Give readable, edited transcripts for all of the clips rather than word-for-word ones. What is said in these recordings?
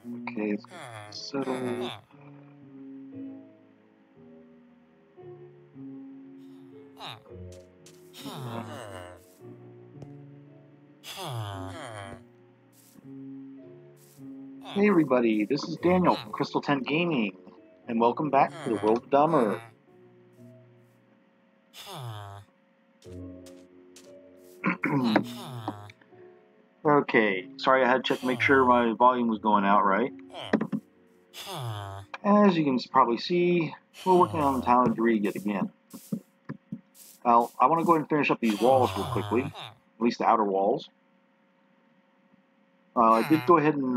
Okay, let's settle. Hey everybody, this is Daniel from Crystal 10 Gaming, and welcome back to the World of Dumber. Okay, sorry I had to check to make sure my volume was going out right. As you can probably see, we're working on the town of Dreeg yet again. Well, I want to go ahead and finish up these walls real quickly, at least the outer walls. I did go ahead and,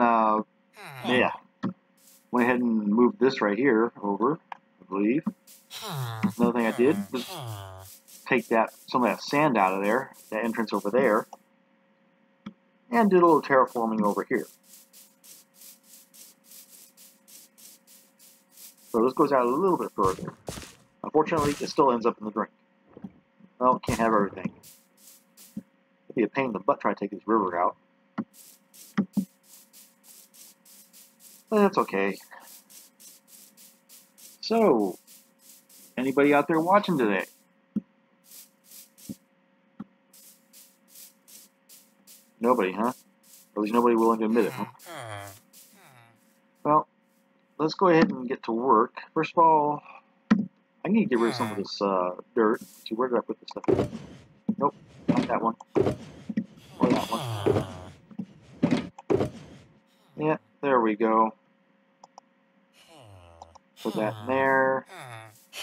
went ahead and moved this right here over, I believe. Another thing I did was take some of that sand out of there, that entrance over there, and did a little terraforming over here. So this goes out a little bit further. Unfortunately, it still ends up in the drink. Well, can't have everything. It'd be a pain in the butt trying to take this river out. But that's okay. So, anybody out there watching today? Nobody, huh? Or at least nobody willing to admit it, huh? Well, let's go ahead and get to work. First of all, I need to get rid of some of this dirt. Let's see, where did I put this stuff? Nope, not that one. Or that one. Yeah, there we go. Put that in there.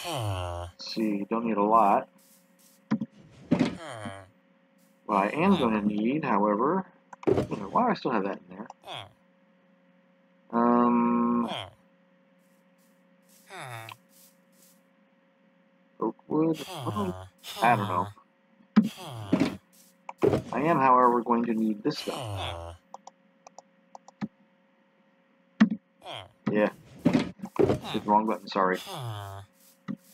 Let's see, don't need a lot. What I am going to need, however, why do I still have that in there? Oak wood? I don't know. I am, however, going to need this stuff. Yeah. Hit the wrong button, sorry.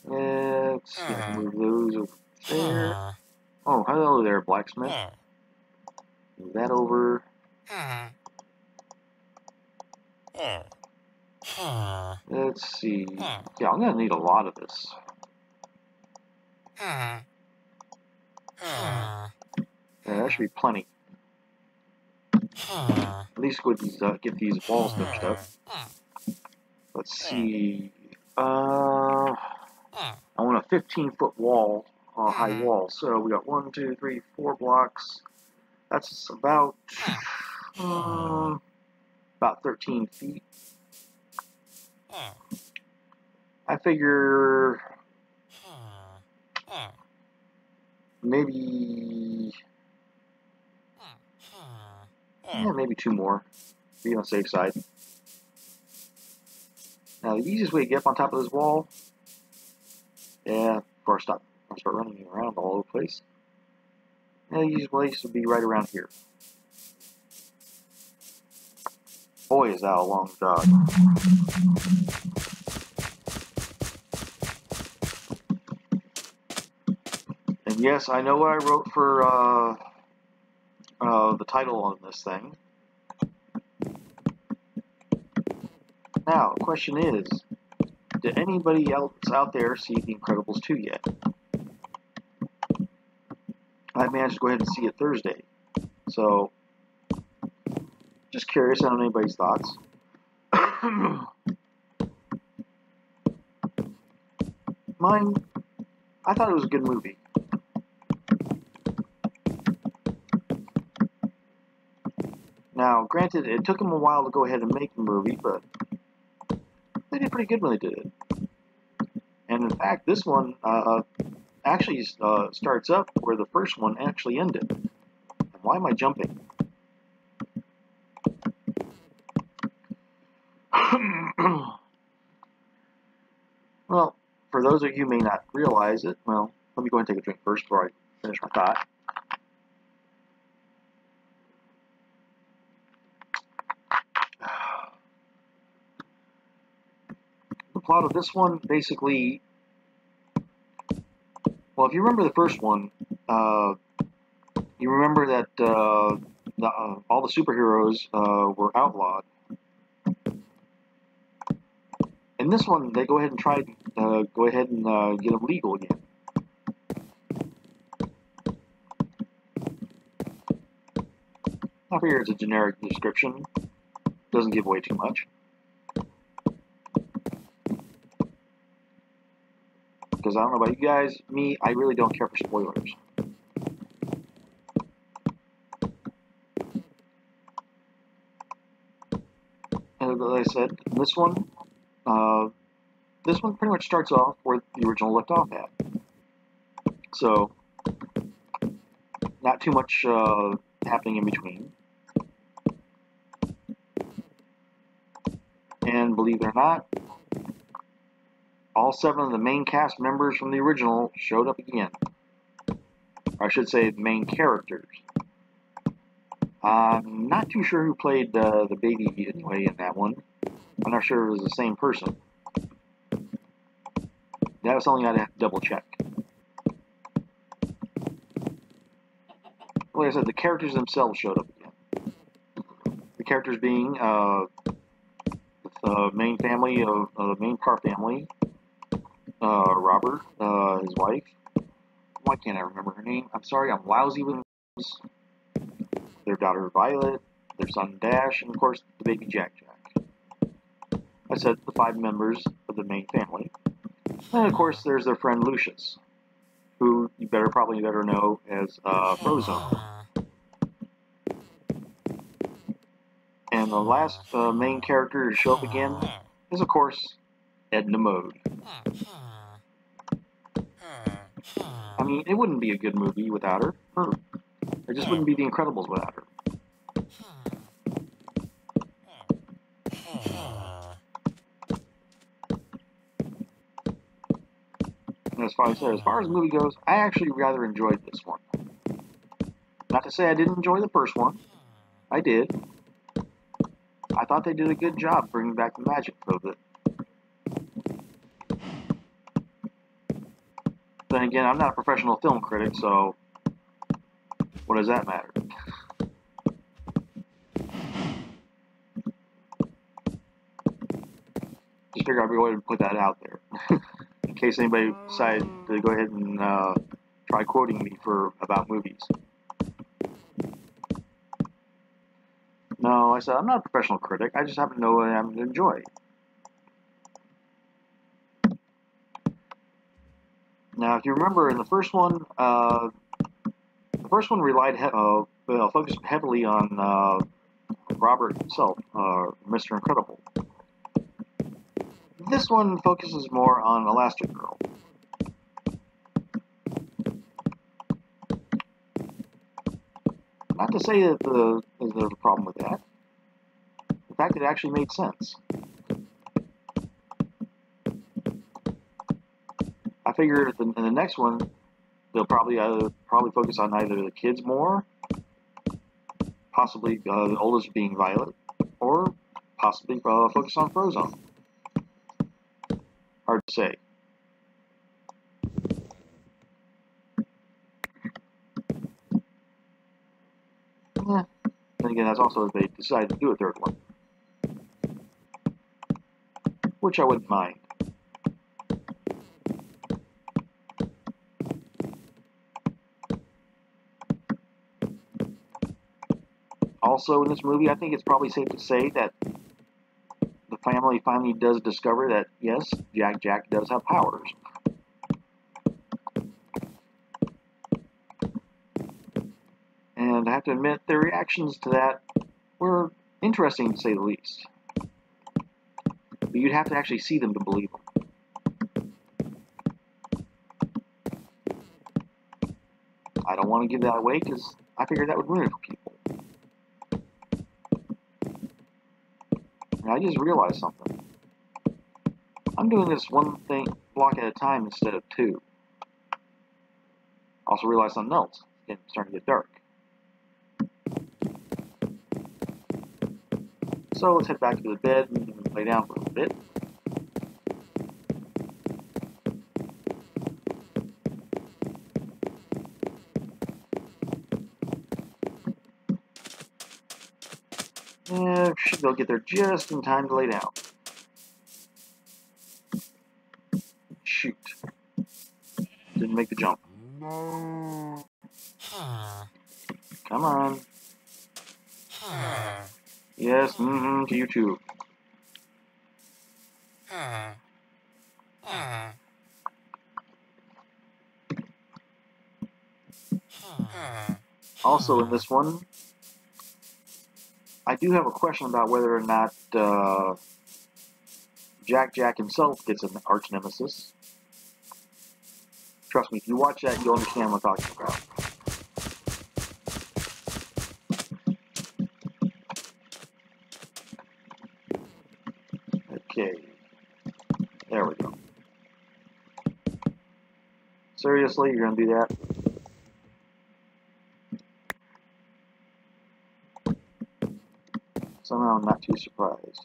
Let's see, I can move those over there. Oh, hello there, blacksmith. Move that over. Let's see. Yeah, I'm going to need a lot of this. Yeah, that should be plenty. At least go get these walls finished up. Let's see. I want a 15-foot wall, high wall. So we got 1, 2, 3, 4 blocks. That's about 13 feet. I figure maybe maybe 2 more. Be on the safe side. Now the easiest way to get up on top of this wall, before I start running around all over the place. The easiest place would be right around here. Boy, is that a long jog. And yes, I know what I wrote for the title on this thing. Now, the question is, did anybody else out there see The Incredibles 2 yet? I managed to go ahead and see it Thursday. So, just curious on anybody's thoughts. Mine, I thought it was a good movie. Now, granted, it took them a while to go ahead and make the movie, but they did pretty good when they did it. And in fact, this one actually starts up where the first one actually ended. And why am I jumping? Well, for those of you who may not realize it, well, let me go ahead and take a drink first before I finish my thought. The plot of this one, basically, well, if you remember the first one, you remember that all the superheroes were outlawed. in this one, they go ahead and try to get them legal again. I figure it's a generic description. Doesn't give away too much. Because I don't know about you guys, me, I really don't care for spoilers. And like I said, this one pretty much starts off where the original left off at. So, not too much happening in between. And believe it or not, all 7 of the main cast members from the original showed up again. Or I should say, the main characters. I'm not too sure who played the baby anyway in that one. I'm not sure it was the same person. That was something I'd have to double check. Like I said, the characters themselves showed up again. The characters being the main family of the main Parr family, Robert, his wife. Why can't I remember her name? I'm sorry, I'm lousy with names. Their daughter Violet, their son Dash, and of course the baby Jack. I said the 5 members of the main family. And of course there's their friend Lucius, who you probably better know as Frozone. And the last main character to show up again is of course Edna Mode. I mean, it wouldn't be a good movie without her. It just wouldn't be The Incredibles without her. And as far as the movie goes, I actually rather enjoyed this one. Not to say I didn't enjoy the first one. I did. I thought they did a good job bringing back the magic of it. Then again, I'm not a professional film critic, so what does that matter? Just figure I'd be able to put that out there. In case anybody decided to go ahead and try quoting me about movies. No, I said, I'm not a professional critic. I just happen to know what I'm going to enjoy. Now, if you remember in the first one relied focused heavily on Robert himself, Mr. Incredible. This one focuses more on Elastigirl. Not to say that there's a problem with that. In fact, it actually made sense. I figure in the next one, they'll probably focus on either the kids more, possibly the oldest being Violet, or possibly focus on Frozone. Hard to say. Yeah. Then again, that's also if they decide to do a 3rd one, which I wouldn't mind. Also, in this movie, I think it's probably safe to say that the family finally does discover that, yes, Jack does have powers. And I have to admit, their reactions to that were interesting, to say the least. But you'd have to actually see them to believe them. I don't want to give that away, because I figured that would ruin it for people. And I just realized something. I'm doing this one block at a time instead of 2. Also realized something else. It's starting to get dark. So let's head back to the bed and lay down for a little bit. And should be able to get there just in time to lay down. shoot. Didn't make the jump. Come on. Yes, to you too. Also in this one, I do have a question about whether or not Jack himself gets an arch nemesis. Trust me, if you watch that, you'll understand what I'm talking about. Okay. There we go. Seriously, you're gonna do that? Somehow I'm not too surprised.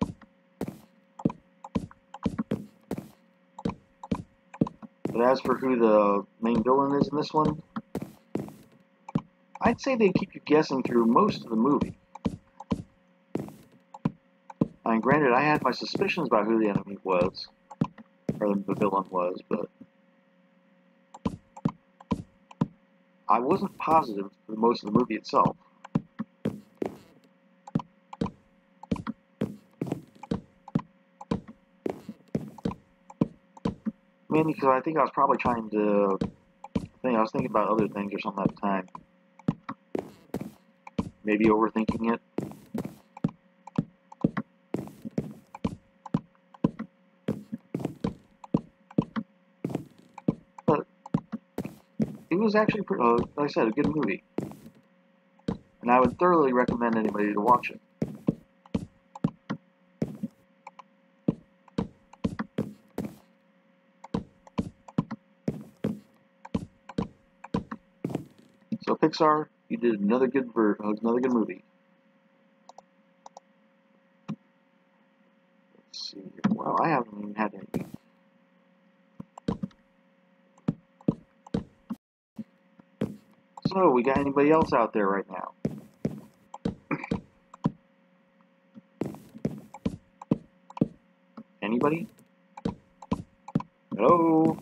But as for who the main villain is in this one, I'd say they keep you guessing through most of the movie. I mean, granted, I had my suspicions about who the enemy was, or the villain was, but I wasn't positive for most of the movie itself. Mainly because I think I was probably trying to I was thinking about other things or something at the time. Maybe overthinking it. But it was actually, like I said, a good movie. And I would thoroughly recommend anybody to watch it. So Pixar, you did another good movie. Let's see. Well, I haven't even had any. So, we got anybody else out there right now? Anybody? Hello?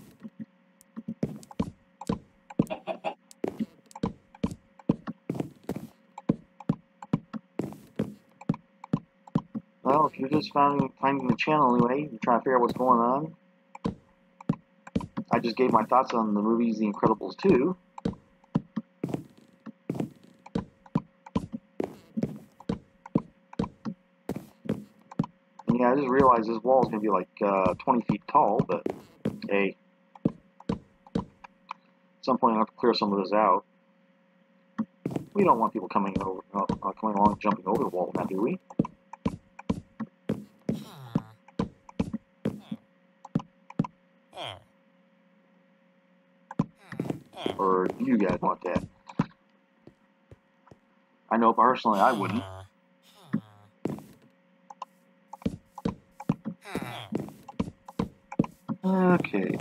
Well, if you're just finding the channel anyway, you're trying to figure out what's going on. I just gave my thoughts on the movies The Incredibles 2. And yeah, I just realized this wall is going to be like 20 feet tall, but hey, at some point I'll have to clear some of this out. We don't want people coming along, jumping over the wall now, do we? Or do you guys want that? I know personally I wouldn't. Okay.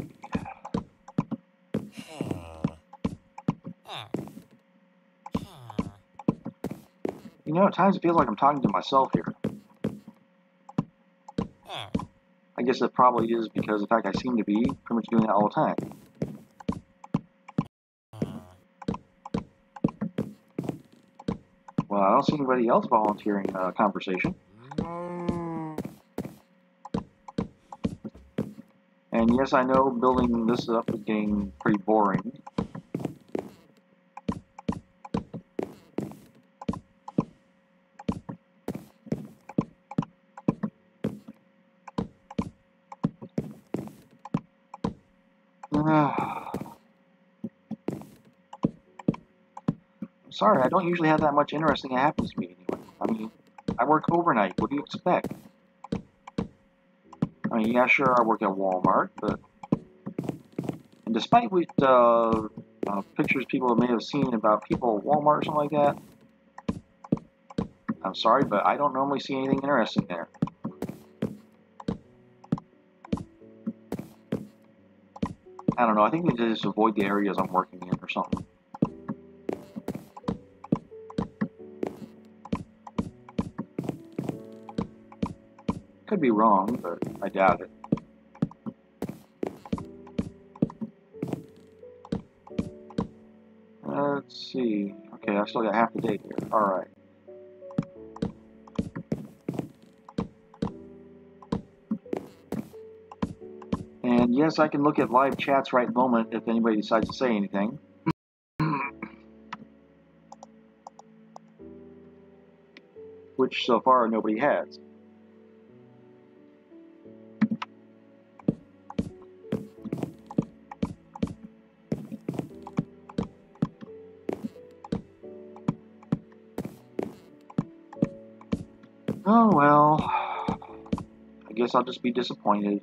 You know, at times it feels like I'm talking to myself here. I guess it probably is because, in fact, I seem to be pretty much doing that all the time. Well, I don't see anybody else volunteering conversation. And yes, I know building this up is getting pretty boring. I'm sorry, I don't usually have that much interesting that happens to me anyway. I mean, I work overnight. What do you expect? I mean, yeah, sure, I work at Walmart, but... And despite what pictures people may have seen about people at Walmart or something like that, I'm sorry, but I don't normally see anything interesting there. I don't know, I think they just avoid the areas I'm working in or something. Could be wrong, but I doubt it. Let's see. Okay, I still got half the day here. Alright. And yes, I can look at live chats right moment if anybody decides to say anything. Which so far nobody has. Oh well, I guess I'll just be disappointed.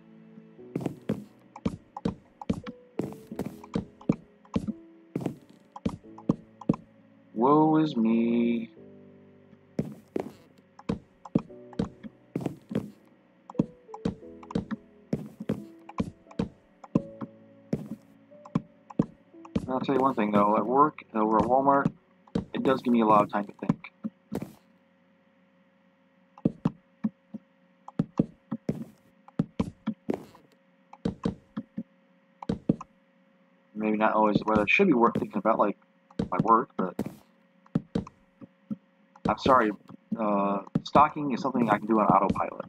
Woe is me. I'll tell you one thing though, at work, over at Walmart, it does give me a lot of time to think. Maybe not always what I should be thinking about, like my work, but I'm sorry, stocking is something I can do on autopilot.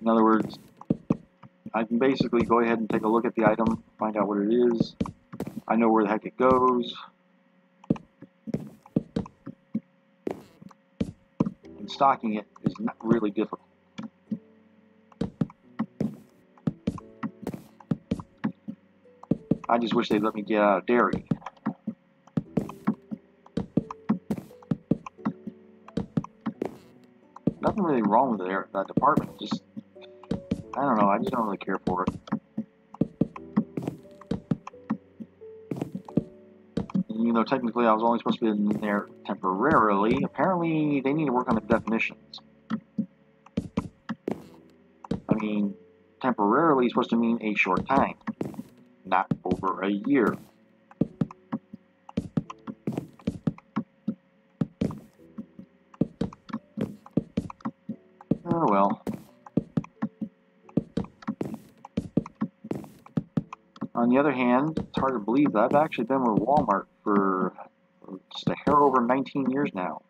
In other words, I can basically go ahead and take a look at the item, find out what it is. I know where the heck it goes. And stocking it is not really difficult. I just wish they'd let me get out of dairy. Nothing really wrong with that department. Just, I don't know, I just don't really care for it. And even though technically I was only supposed to be in there temporarily, apparently they need to work on the definitions. I mean, temporarily is supposed to mean a short time, not over a year. Oh well. On the other hand, it's hard to believe that I've actually been with Walmart for just a hair over 19 years now.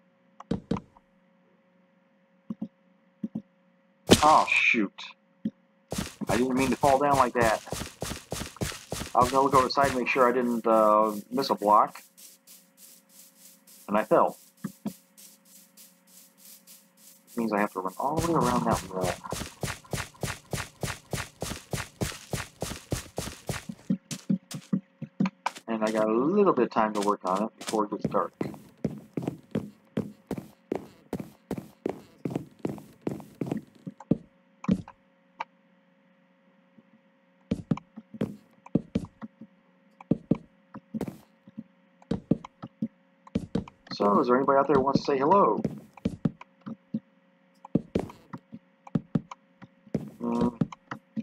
Oh, shoot. I didn't mean to fall down like that. I was going to look over the side and make sure I didn't miss a block. And I fell. Which means I have to run all the way around that wall. And I got a little bit of time to work on it before it gets dark. So, is there anybody out there who wants to say hello?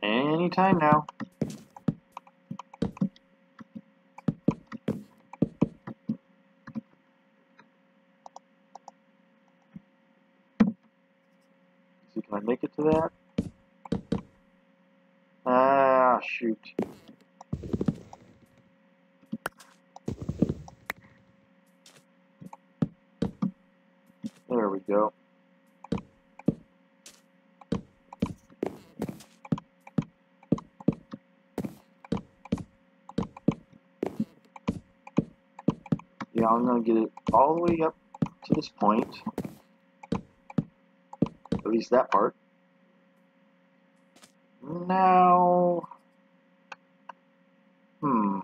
Anytime now. See, can I make it to that? Ah, shoot. There we go. Yeah, I'm going to get it all the way up to this point. At least that part. Now... Do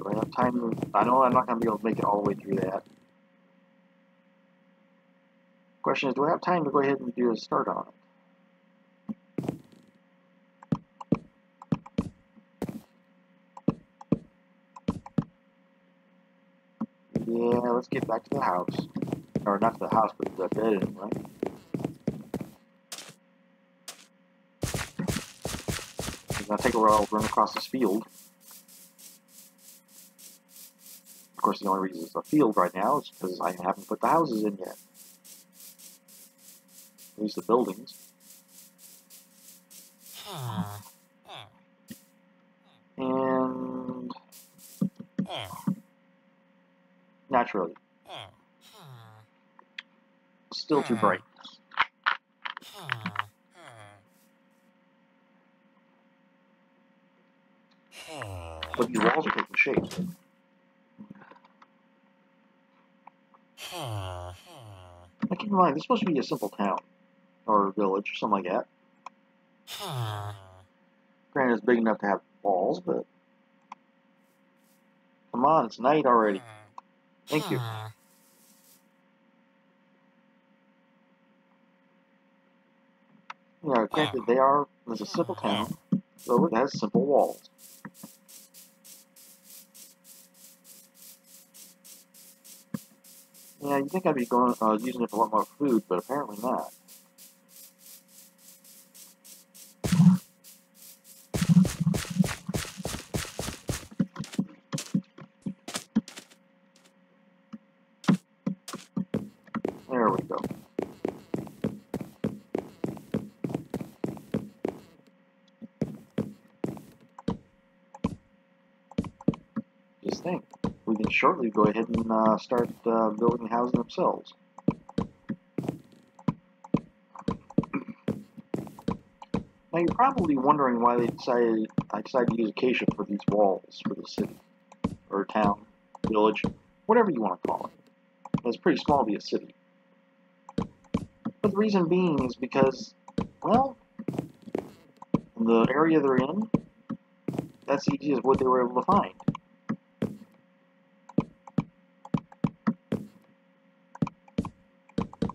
I have time to... I know I'm not going to be able to make it all the way through that. Question is, do I have time to go ahead and do a start on it? Yeah, let's get back to the house. Or not to the house, but to the bed anyway. It's gonna take a while to run across this field. Of course, the only reason it's a field right now is because I haven't put the houses in yet. At least the buildings. Naturally. Still too bright. But these walls are taking shape. Now keep in mind, this is supposed to be a simple town. Or village, or something like that. Granted, it's big enough to have walls, but... Come on, it's night already. Thank you. Yeah, granted, it's a simple town, so it has simple walls. Yeah, you'd think I'd be using it for a lot more food, but apparently not. There we go. Just think, we can shortly go ahead and start building houses themselves. Now you're probably wondering why I decided to use acacia for these walls for the city, or town, village, whatever you want to call it. It's pretty small to be a city. But the reason being is because, well, the area they're in, that's the easiest wood they were able to find.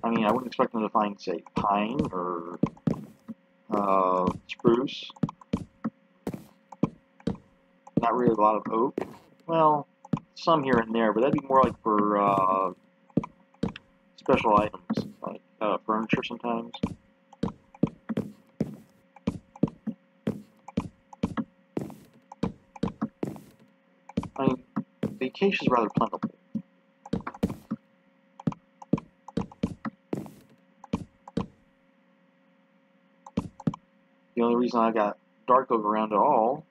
I mean, I wouldn't expect them to find, say, pine or spruce. Not really a lot of oak. Well, some here and there, but that'd be more like for special items, like furniture sometimes. I mean, the acacia is rather plentiful. The only reason I got dark oak around at all,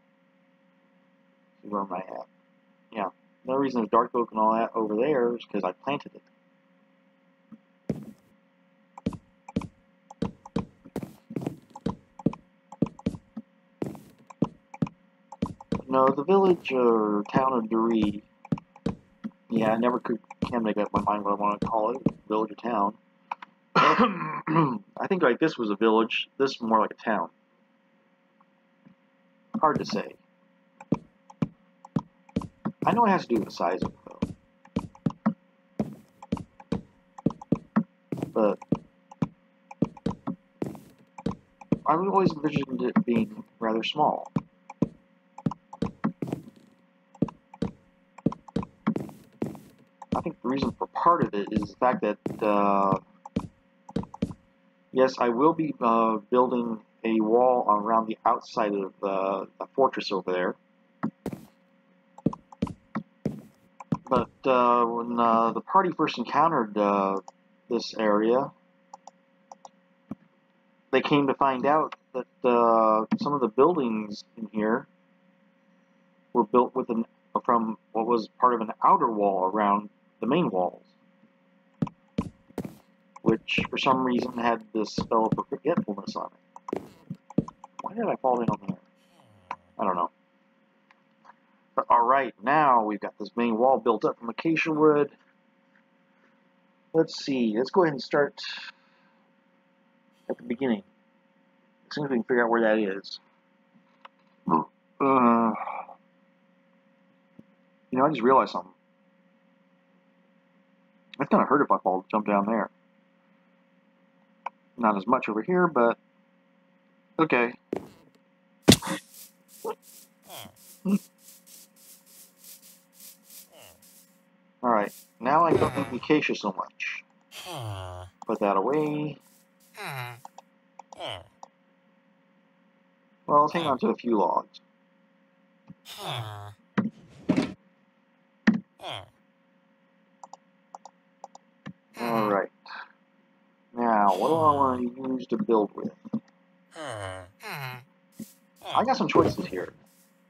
where am I at? Yeah, the only reason there's dark oak and all that over there is because I planted it. No, the village or town of Dury, yeah, I never can make up my mind what I want to call it, village or town. I think like this was a village, this is more like a town. Hard to say. I know it has to do with the size of it, though. But I would always envisioned it being rather small. I think the reason for part of it is the fact that, yes, I will be building a wall around the outside of a fortress over there. But when the party first encountered this area, they came to find out that some of the buildings in here were built from what was part of an outer wall around the main walls, which for some reason had this spell of forgetfulness on it. Why did I fall down there? I don't know. But alright, now we've got this main wall built up from acacia wood. Let's see, let's go ahead and start at the beginning. As soon as we can figure out where that is. You know, I just realized something. That's gonna hurt if I jump down there. Not as much over here, but okay. Alright, now I don't need the acacia so much. Put that away. Well, let's hang on to a few logs. Alright. Now, what do I want to use to build with? I got some choices here.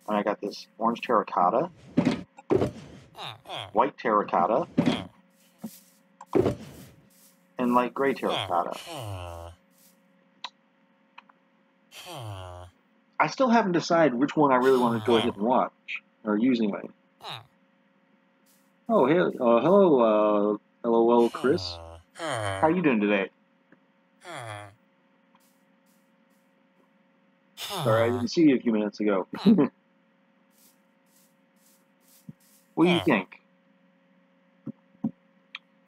I got this orange terracotta. white terracotta, and light gray terracotta. I still haven't decided which one I really want to go ahead and watch, or use anyway. Oh, hey, hello, LOL Chris. How are you doing today? Sorry, I didn't see you a few minutes ago. What do you think?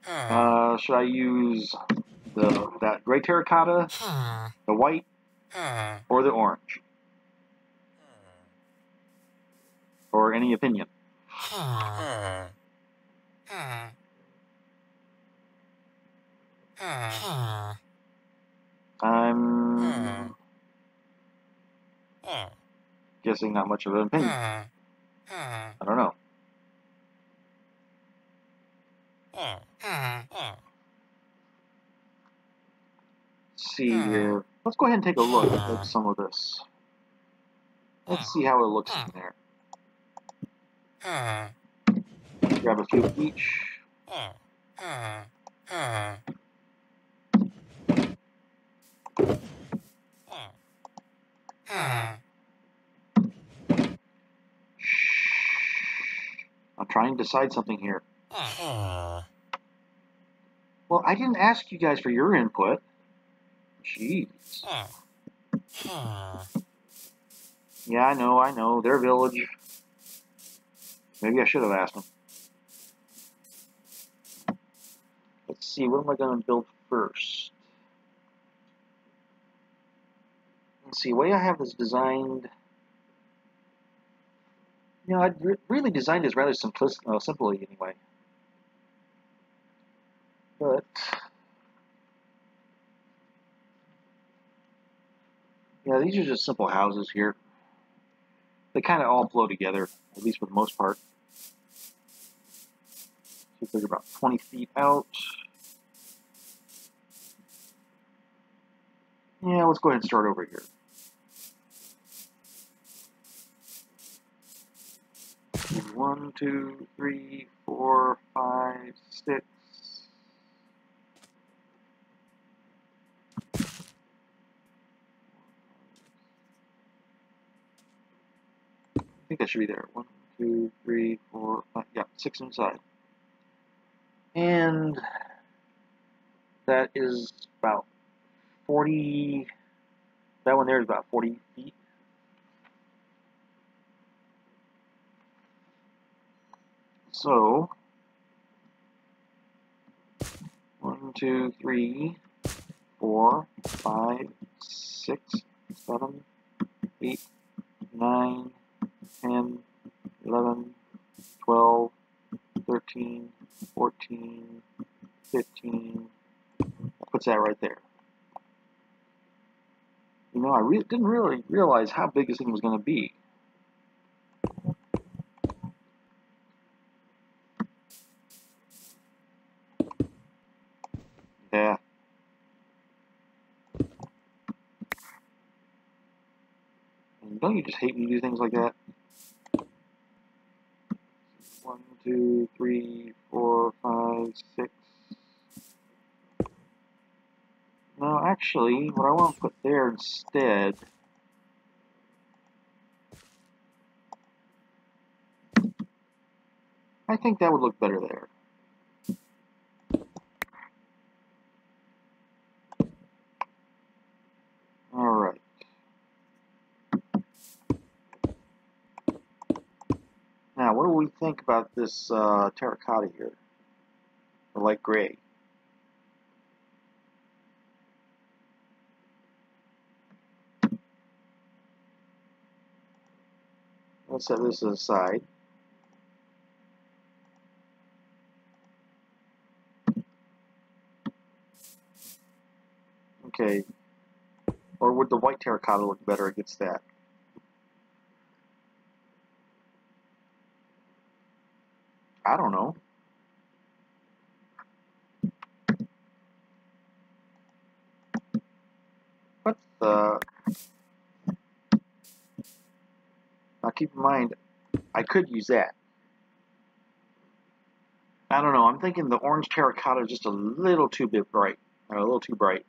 Should I use that gray terracotta, the white, or the orange? Or any opinion? I'm guessing not much of an opinion. I don't know. Let's see here. Let's go ahead and take a look at some of this. Let's see how it looks in there. Grab a few of each. I'm trying to decide something here. Well, I didn't ask you guys for your input. Jeez. Yeah, I know. Their village. Maybe I should have asked them. Let's see, what am I going to build first? Let's see, the way I have this designed... You know, I really designed this rather simply anyway. But... yeah, these are just simple houses here. They kind of all flow together, at least for the most part. So they're about 20 feet out. Yeah, let's go ahead and start over here. One, two, three, four, five, six. I think that should be there. 1, 2, 3, 4, 5. Yeah, 6 inside. And that is about 40. That one there is about 40 feet. So 1, 2, 3, 4, 5, 6, 7, 8, 9, 10, 11, 12, 13, 14, 15. Puts that right there. You know, I didn't really realize how big this thing was going to be. Yeah. And don't you just hate when you do things like that? 1, 2, 3, 4, 5, 6. No, actually, what I want to put there instead... I think that would look better there. Alright. Now, what do we think about this terracotta here? The light gray. Let's set this aside. Okay. Or would the white terracotta look better against that? I don't know. What the... Now keep in mind, I could use that. I don't know. I'm thinking the orange terracotta is just a little too bit bright. Or a little too bright.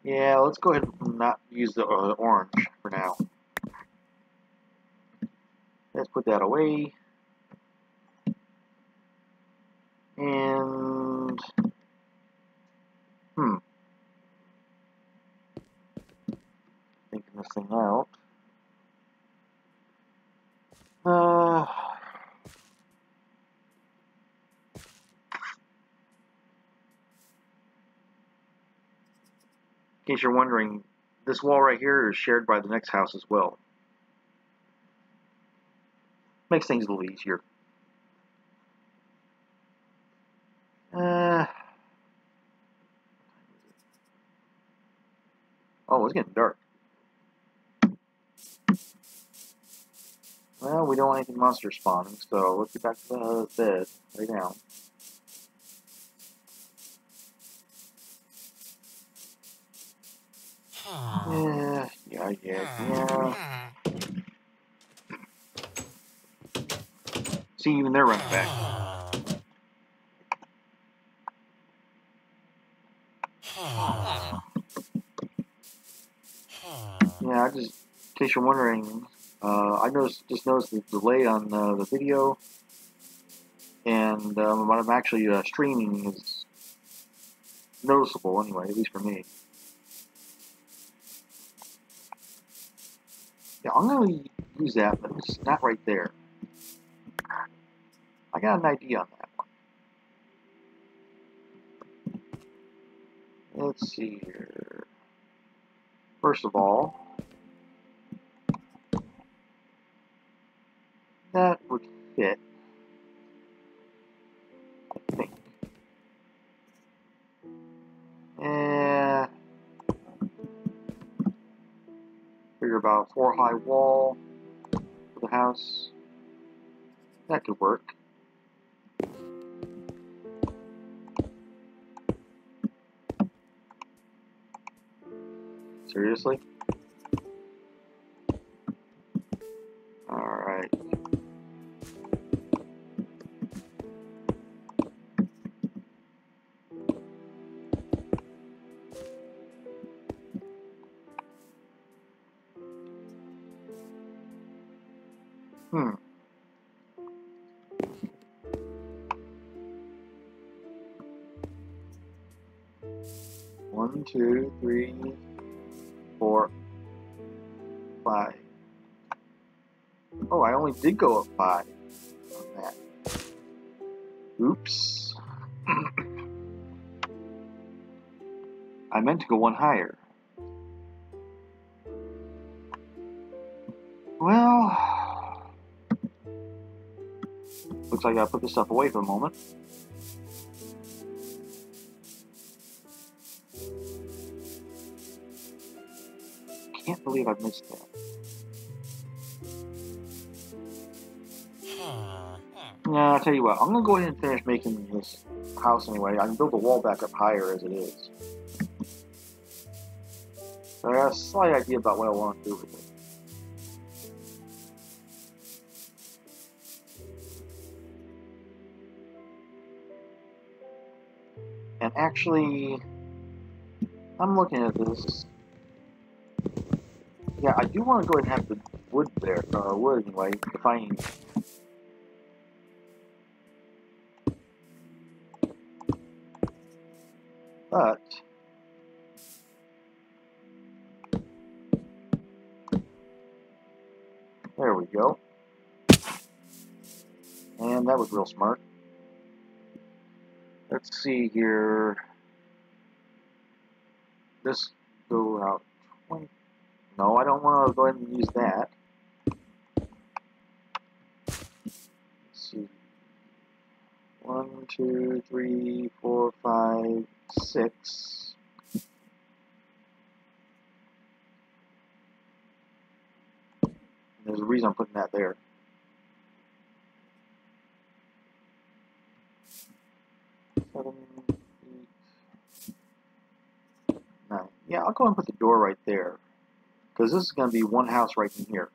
Yeah, let's go ahead and not use the orange for now. Let's put that away. And... Thinking this thing out. In case you're wondering, this wall right here is shared by the next house as well. Makes things a little easier. Oh, it's getting dark. Well, we don't want anything monster spawning, so let's get back to the bed right now. Yeah. See, even they're running back. Yeah, in case you're wondering, I just noticed the delay on the video, and what I'm actually streaming is noticeable anyway, at least for me. Yeah, I'm going to use that, but it's not right there. I got an idea on that one. Let's see here. First of all, that would fit, I think. Figure about a 4-high wall for the house. That could work. Seriously? Alright. One, two, three, 4, 5. Oh, I only did go up 5 on that. Oops. I meant to go 1 higher. Well, looks like I gotta put this stuff away for a moment. Can't believe I missed that. Nah, I'll tell you what, I'm gonna go ahead and finish making this house anyway. I can build the wall back up higher as it is. So I got a slight idea about what I want to do with it. And actually, I'm looking at this. Yeah, I do want to go ahead and have the wood there, wood anyway, if I need. But there we go. And that was real smart. Let's see here. This go out 20. No, I don't want to go ahead and use that. Let's see. 1, 2, 3, 4, 5, 6. There's a reason I'm putting that there. 7, 8, 9. Yeah, I'll go and put the door right there. Because this is going to be one house right in here.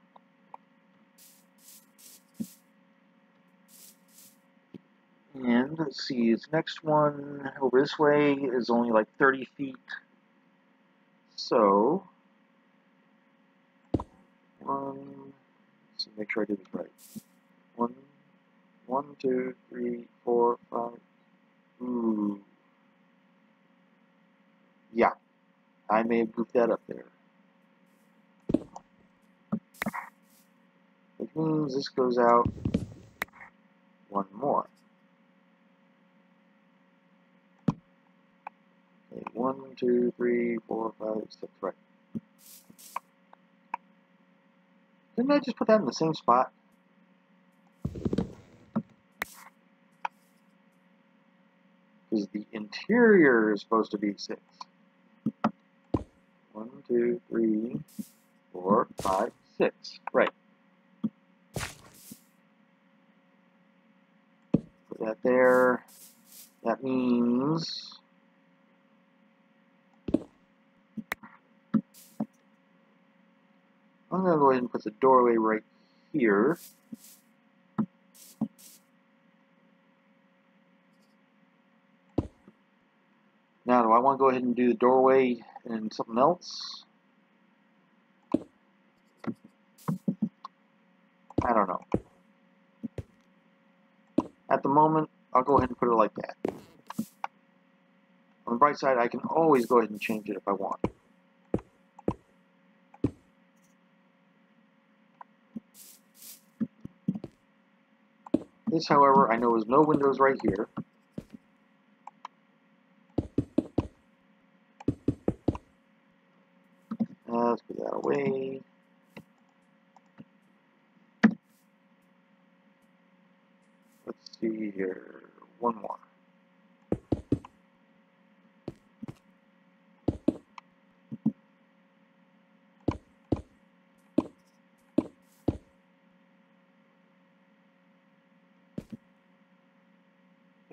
And let's see, its next one over this way is only like 30 feet. So, let's make sure I do this right. 1, 2, 3, 4, 5. Ooh. Yeah, I may have goofed that up there. Which means this goes out one more. Okay, 1, 2, 3, 4, 5, 6, right. Didn't I just put that in the same spot? Because the interior is supposed to be 6. 1, 2, 3, 4, 5, 6. Right. Put that there. That means I'm going to go ahead and put the doorway right here. Now, do I want to go ahead and do the doorway and something else? I don't know. At the moment, I'll go ahead and put it like that. On the bright side, I can always go ahead and change it if I want. This, however, I know is no windows right here. Let's put that away. Let's see here. One more.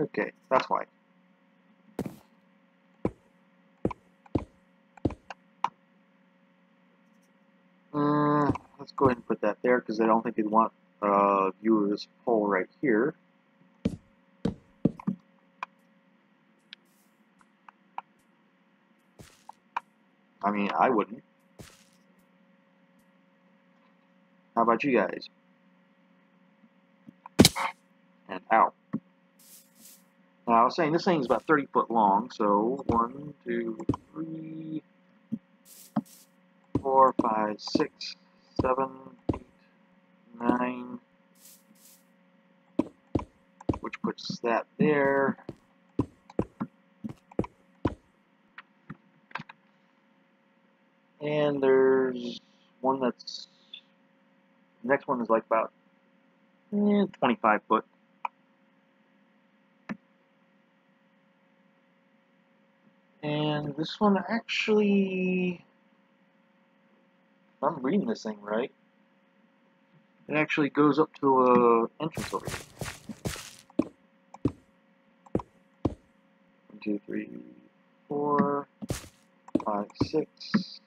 Okay, that's why. Let's go ahead and put that there because I don't think they'd want a view of this pole right here. I mean, I wouldn't. How about you guys? And out. Now, I was saying this thing's about 30 foot long, so 1, 2, 3, 4, 5, 6, 7, 8, 9, which puts that there. And there's one that's, the next one is like about 25 foot. And this one actually, if I'm reading this thing right, it actually goes up to a entrance over here. 1, 2, 3, 4, 5, 6.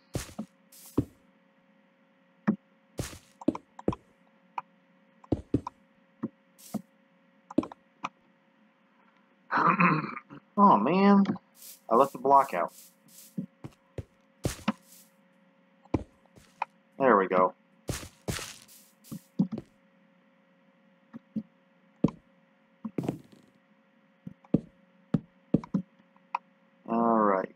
Oh man, I left the block out. There we go. All right.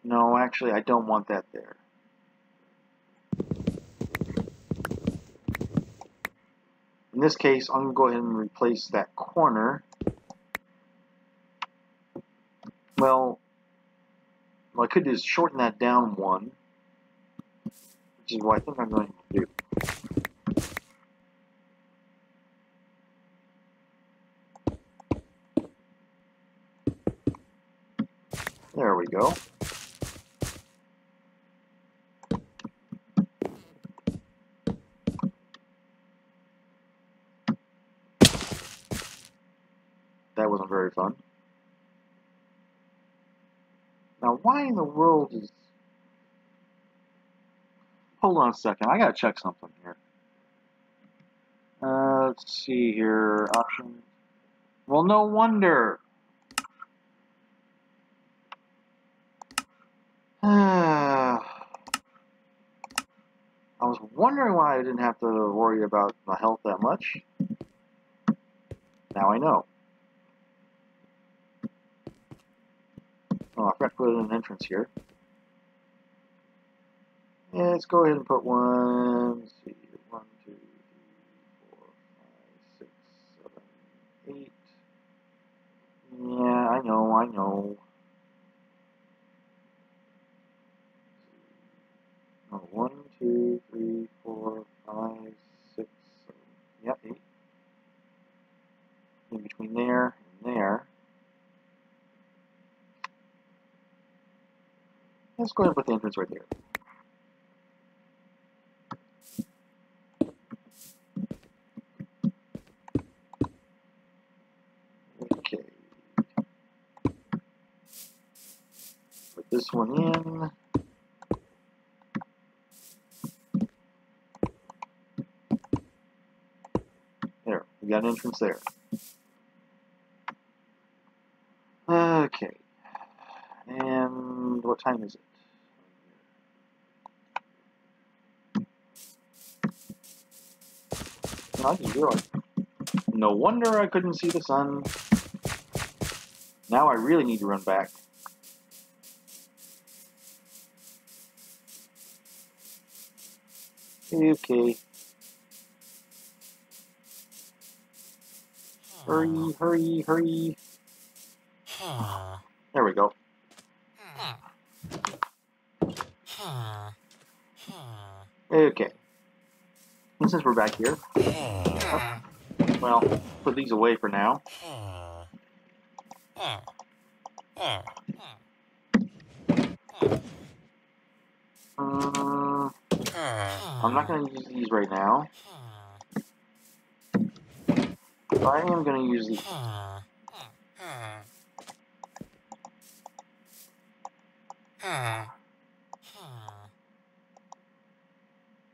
No, actually, I don't want that there. In this case, I'm going to go ahead and replace that corner. Well, what I could do is shorten that down one, which is what I think I'm going to do. There we go. That wasn't very fun. Now, why in the world is... Hold on a second. I gotta check something here. Let's see here. Options. Well, no wonder. I was wondering why I didn't have to worry about my health that much. Now I know. Oh, I forgot to put in an entrance here. Yeah, let's go ahead and put one. Let's see. 1, 2, 3, 4, 5, 6, 7, 8. Yeah, I know. Oh, 1, 2, 3, 4, 5, 6, 7. Yep, 8. In between there and there. Let's go ahead and put the entrance right there. Okay. Put this one in. There, we got an entrance there. Okay. And what time is it? No, I just realized. No wonder I couldn't see the sun. Now I really need to run back. Okay. Hurry, hurry, hurry. There we go. Okay. And since we're back here, well, put these away for now. I'm not going to use these right now. But I am going to use these.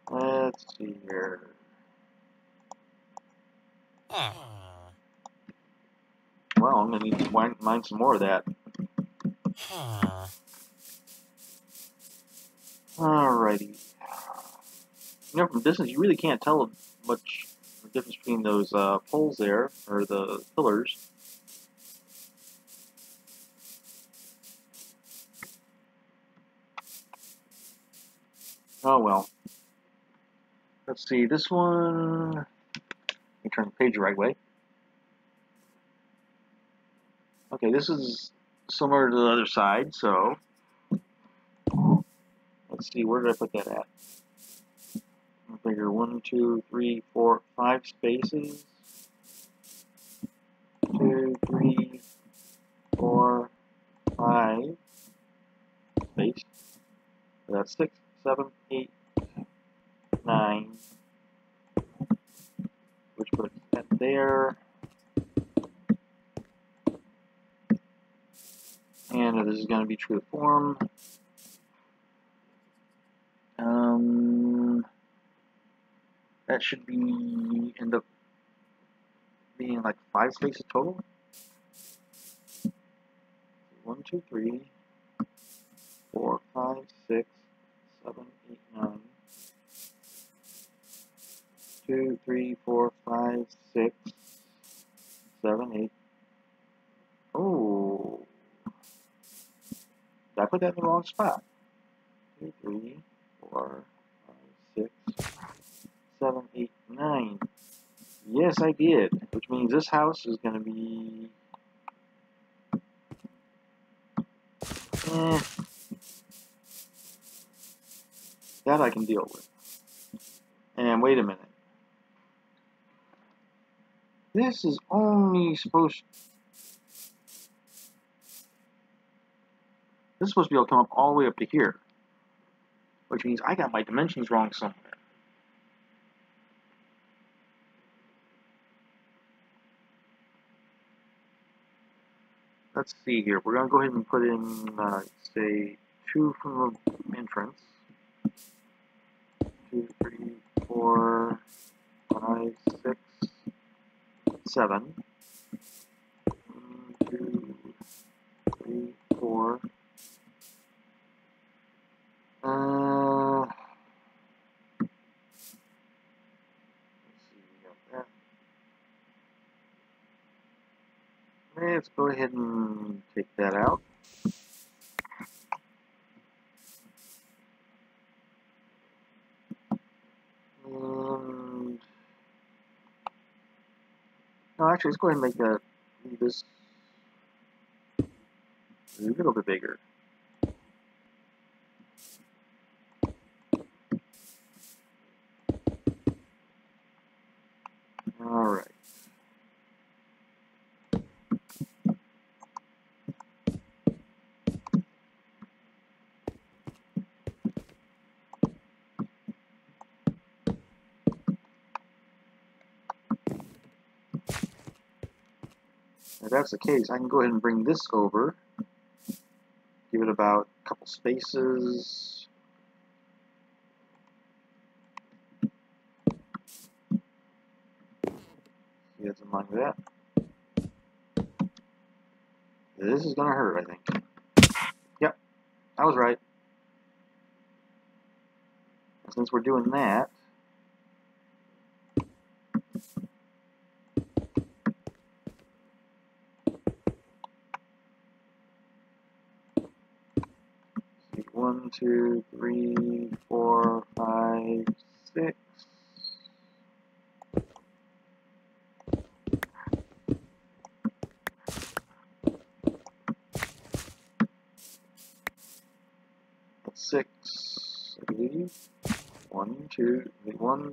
Let's see here. Well, I'm going to need to mine some more of that. Alrighty. You know, from distance, you really can't tell much difference between those poles there, or the pillars. Oh well. Let's see, this one... Let me turn the page the right way. Okay, this is similar to the other side, so... Let's see, where did I put that at? I figure 1, 2, 3, 4, 5 spaces. 2, 3, 4, 5 space. So that's 6, 7, 8, 9. Which puts that there. And this is going to be true to form. That should be end up being like 5 spaces total. 1, 2, 3, 4, 5, 6, 7, 8, 9. 2, 3, 4, 5, 6, 7, 8. Oh, did I put that in the wrong spot? 2, 3, 4, 5, 6, 7, 8, 9. Yes, I did. Which means this house is going to be... that I can deal with. And wait a minute. This is only supposed... This is supposed to be able to come up all the way up to here. Which means I got my dimensions wrong somewhere. let's see here. We're going to go ahead and put in, say, 2 from the entrance. 2, 3, 4, 5, 6, 7. 1, 2, 3, 4. Let's go ahead and take that out. And no, actually, let's go ahead and make that this a little bit bigger. All right. If that's the case, I can go ahead and bring this over, give it about a couple spaces. See, something like that. This is going to hurt, I think. Yep, I was right. And since we're doing that, see, 1, 2, 3, 4, 5, 6. That's 6, I believe. 1,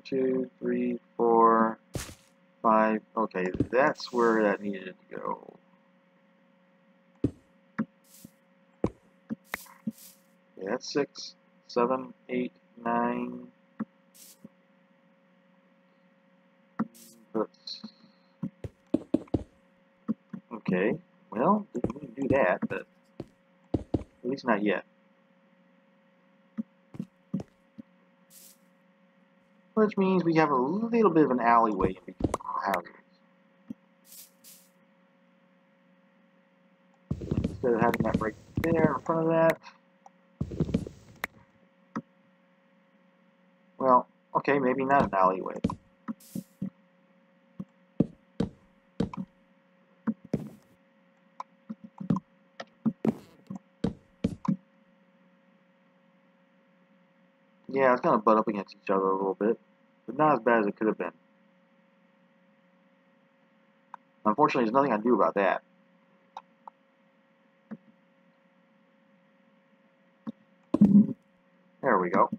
2, 3, 4, 5. Okay, that's where that needed to go. Yeah, that's 6, 7, 8, 9. Okay, well, we can do that, but at least not yet. Which means we have a little bit of an alleyway in between our houses. Instead of having that right there in front of that. Well, okay, maybe not an alleyway. Yeah, it's going to butt up against each other a little bit, but not as bad as it could have been. Unfortunately, there's nothing I can do about that. There we go.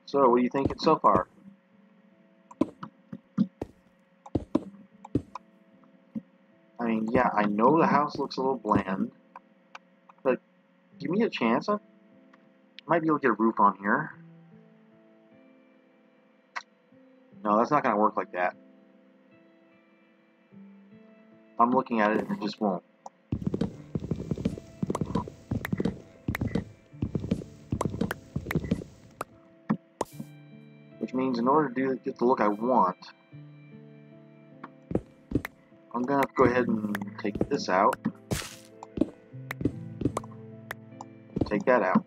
So, what are you thinking so far? I mean, yeah, I know the house looks a little bland, but give me a chance. I might be able to get a roof on here. No, that's not going to work like that. I'm looking at it and it just won't. Which means in order to get the look I want, I'm going to have to go ahead and take this out. Take that out.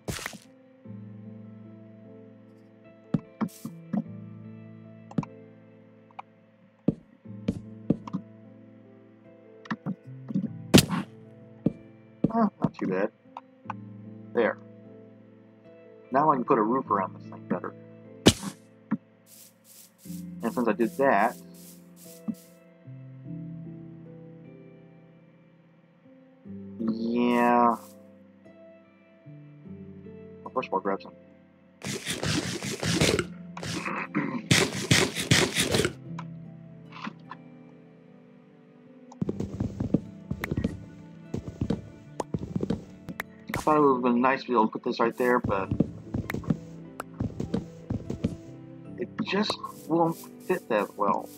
Not too bad. There. Now I can put a roof around this thing better. And since I did that, yeah. Well, first of all, grab some. I thought it would have been nice to be able to put this right there, but it just won't fit that well.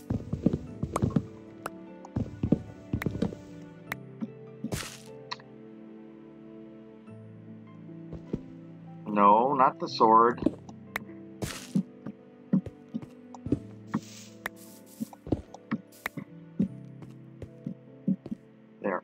No, not the sword. There.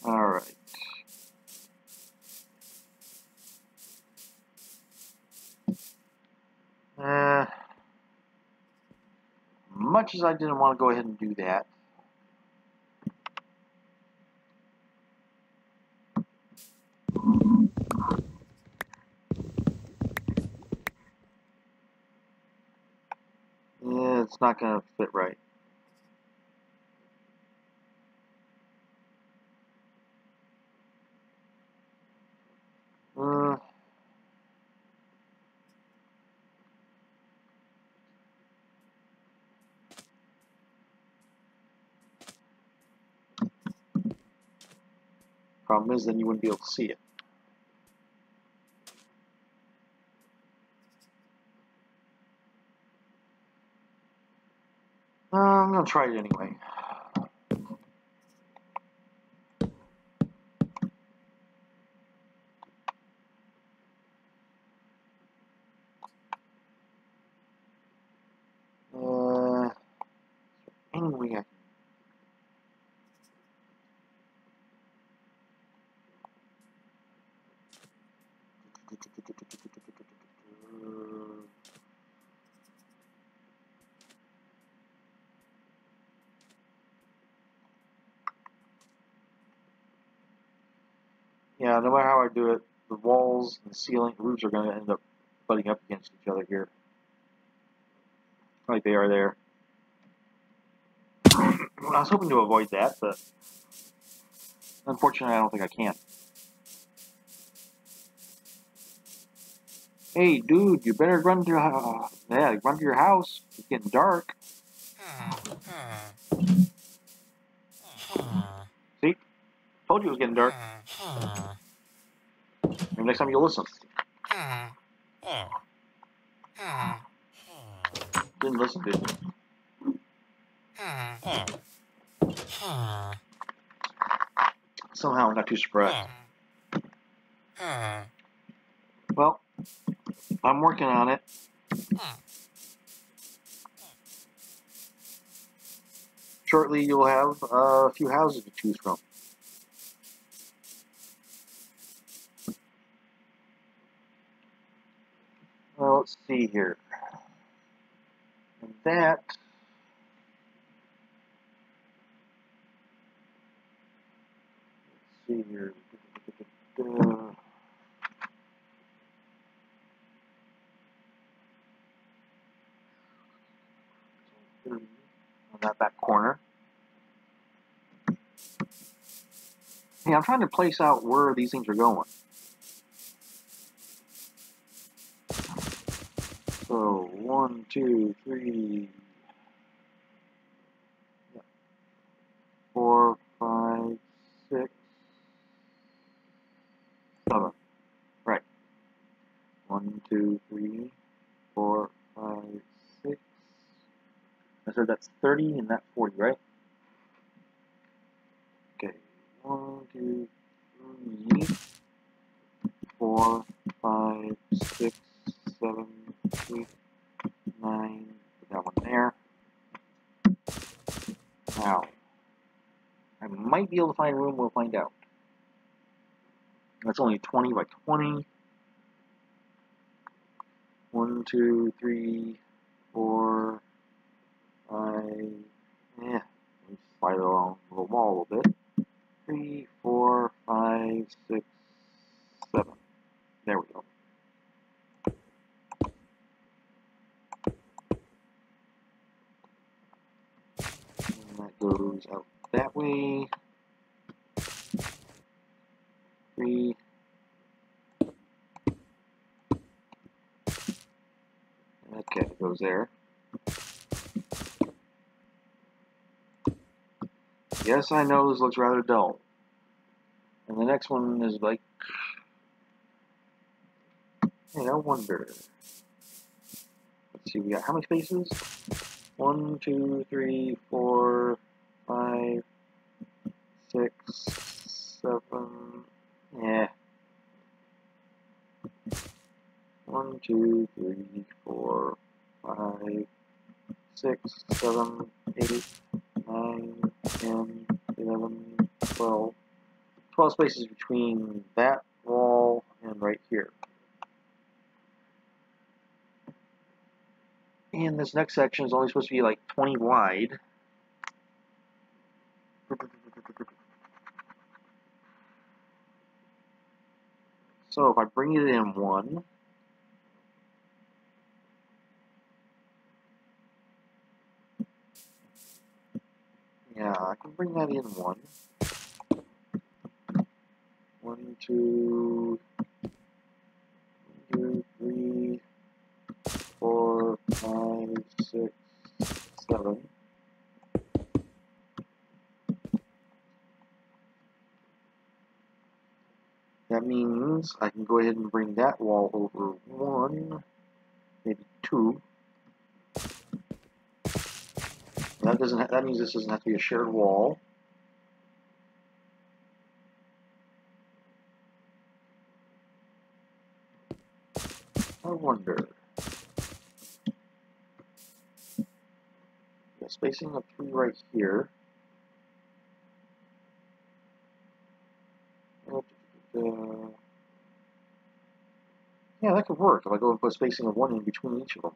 All right. Much as I didn't want to go ahead and do that, yeah, it's not going to fit right. Problem is, then you wouldn't be able to see it. I'm going to try it anyway. Anyway, I yeah, no matter how I do it, the walls and the ceiling, the roofs are going to end up butting up against each other here. Like they are there. I was hoping to avoid that, but unfortunately I don't think I can. Hey, dude, you better run to run to your house. It's getting dark. See? Told you it was getting dark. Maybe next time you'll listen. Didn't listen, did you? Somehow I'm not too surprised. Well, I'm working on it. Shortly you'll have a few houses to choose from. Well, let's see here. And that... Let's see here. On that back corner. Hey, I'm trying to place out where these things are going. So, 1, 2, 3, 4, 5, 6, 7. Right. 1, 2, 3, 4, 5, 6. I said that's 30 and that's 40, right? Okay. 1, 2, 3, 4, 5, 6, 7, 8, 9. Put that one there. Now, I might be able to find room. We'll find out. That's only 20 by 20. 1, 2, 3, 4, 5. Yeah, let me slide it along the wall a little bit. 3, 4, 5, 6, 7. There we go. And that goes out that way. 3. Okay, it goes there. Yes, I know this looks rather dull. And the next one is like, hey, I wonder. Let's see, we got how many spaces? 1, 2, 3, 4, 5, 6, 7. Yeah. 1, 2, 3, 4, 5, 6, 7, 8, 9, 10, 11, 12. 12 spaces between that wall and right here. And this next section is only supposed to be like 20 wide. So if I bring it in 1, yeah, I can bring that in 1. 1, 2, 3, 4, 5, 6, 7. That means I can go ahead and bring that wall over 1, maybe 2. That means this doesn't have to be a shared wall. I wonder. Yeah, spacing of 3 right here. Yeah, that could work if I go and put spacing of 1 in between each of them.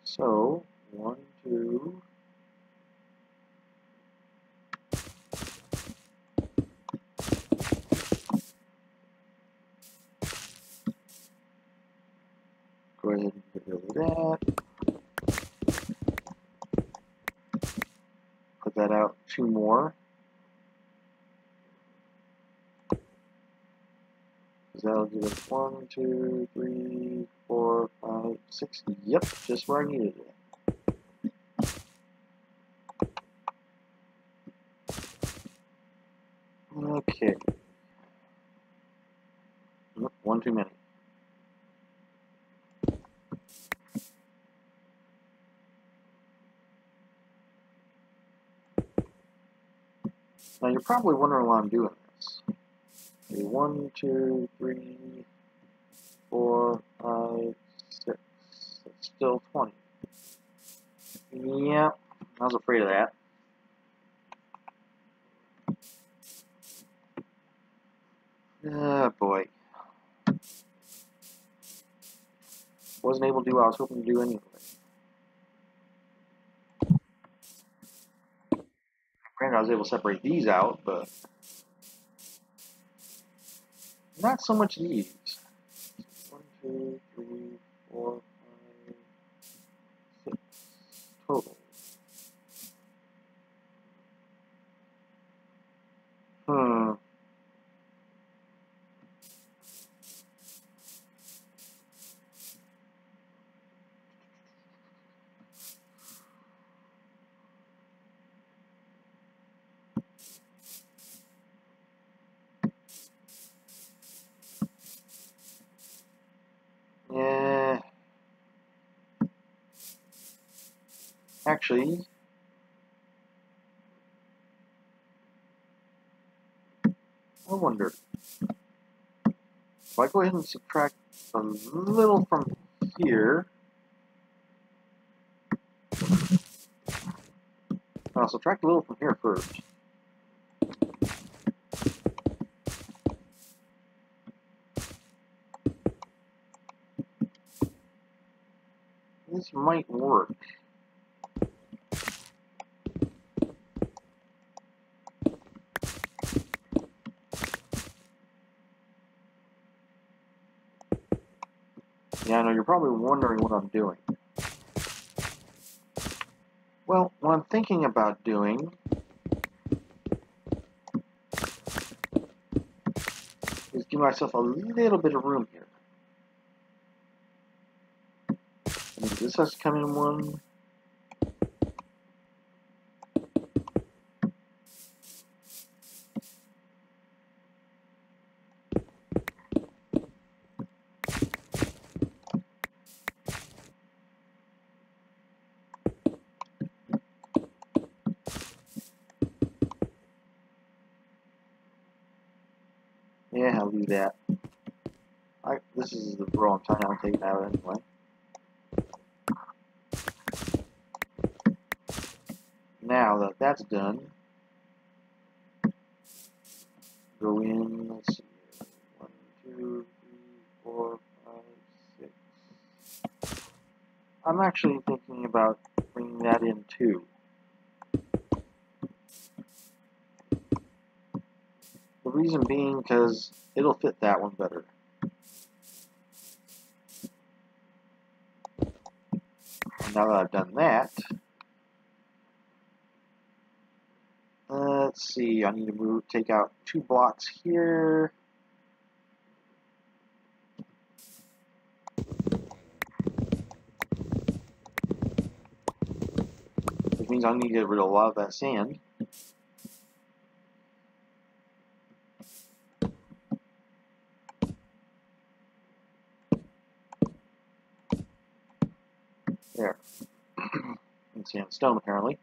So, 1, 2. Go ahead and get rid of that. Put that out 2 more. That'll give us 1, 2, 3, 4, 5, 6. Yep, just where I needed it. Okay. Nope, 1 too many. Now you're probably wondering why I'm doing this. Okay, 1, 2, 3, 4, 5, 6. It's still 20. Yep, I was afraid of that. Ah, boy. Wasn't able to do what I was hoping to do anyway. Granted, I was able to separate these out, but not so much these. 1, 2, 3, 4, 5, 6 total. Hmm. Yeah. Actually, I wonder. If I go ahead and subtract a little from here, I'll subtract a little from here first. This might work. Yeah, I know you're probably wondering what I'm doing. Well, what I'm thinking about doing is give myself a little bit of room here. I mean, this has to come in one. Yeah, I'll do that. This is the row I'm planning on taking out anyway. Now that that's done, go in, let's see here. 1, 2, 3, 4, 5, 6. I'm actually thinking about bringing that in too. The reason being because it'll fit that one better. And now that I've done that, let's see, I need to take out 2 blocks here. Which means I need to get rid of a lot of that sand. There. And sandstone, apparently.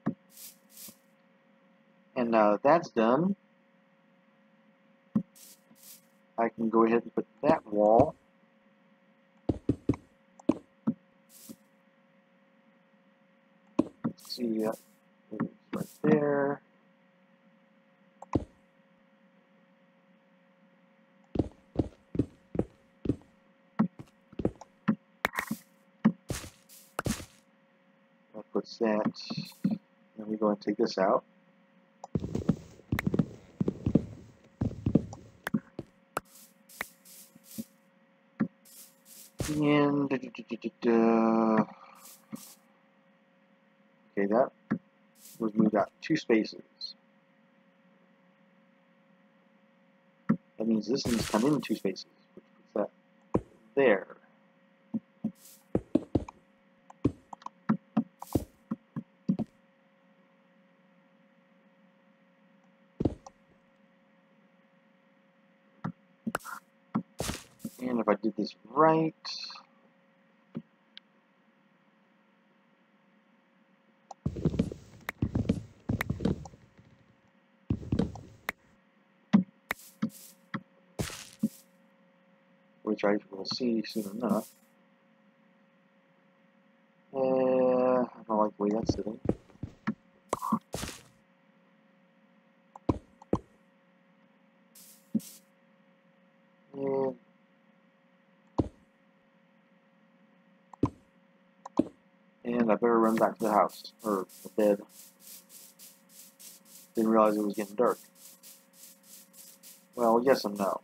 And that's done. I can go ahead and put that wall. Let's see, it's right there. That puts that. Then we go and take this out. And okay, that was moved out 2 spaces. That means this needs to come in 2 spaces, which puts that there. And if I did this right, which I will see soon enough. I don't like the way that's sitting. And I better run back to the house, or the bed. Didn't realize it was getting dark. Well, yes and no.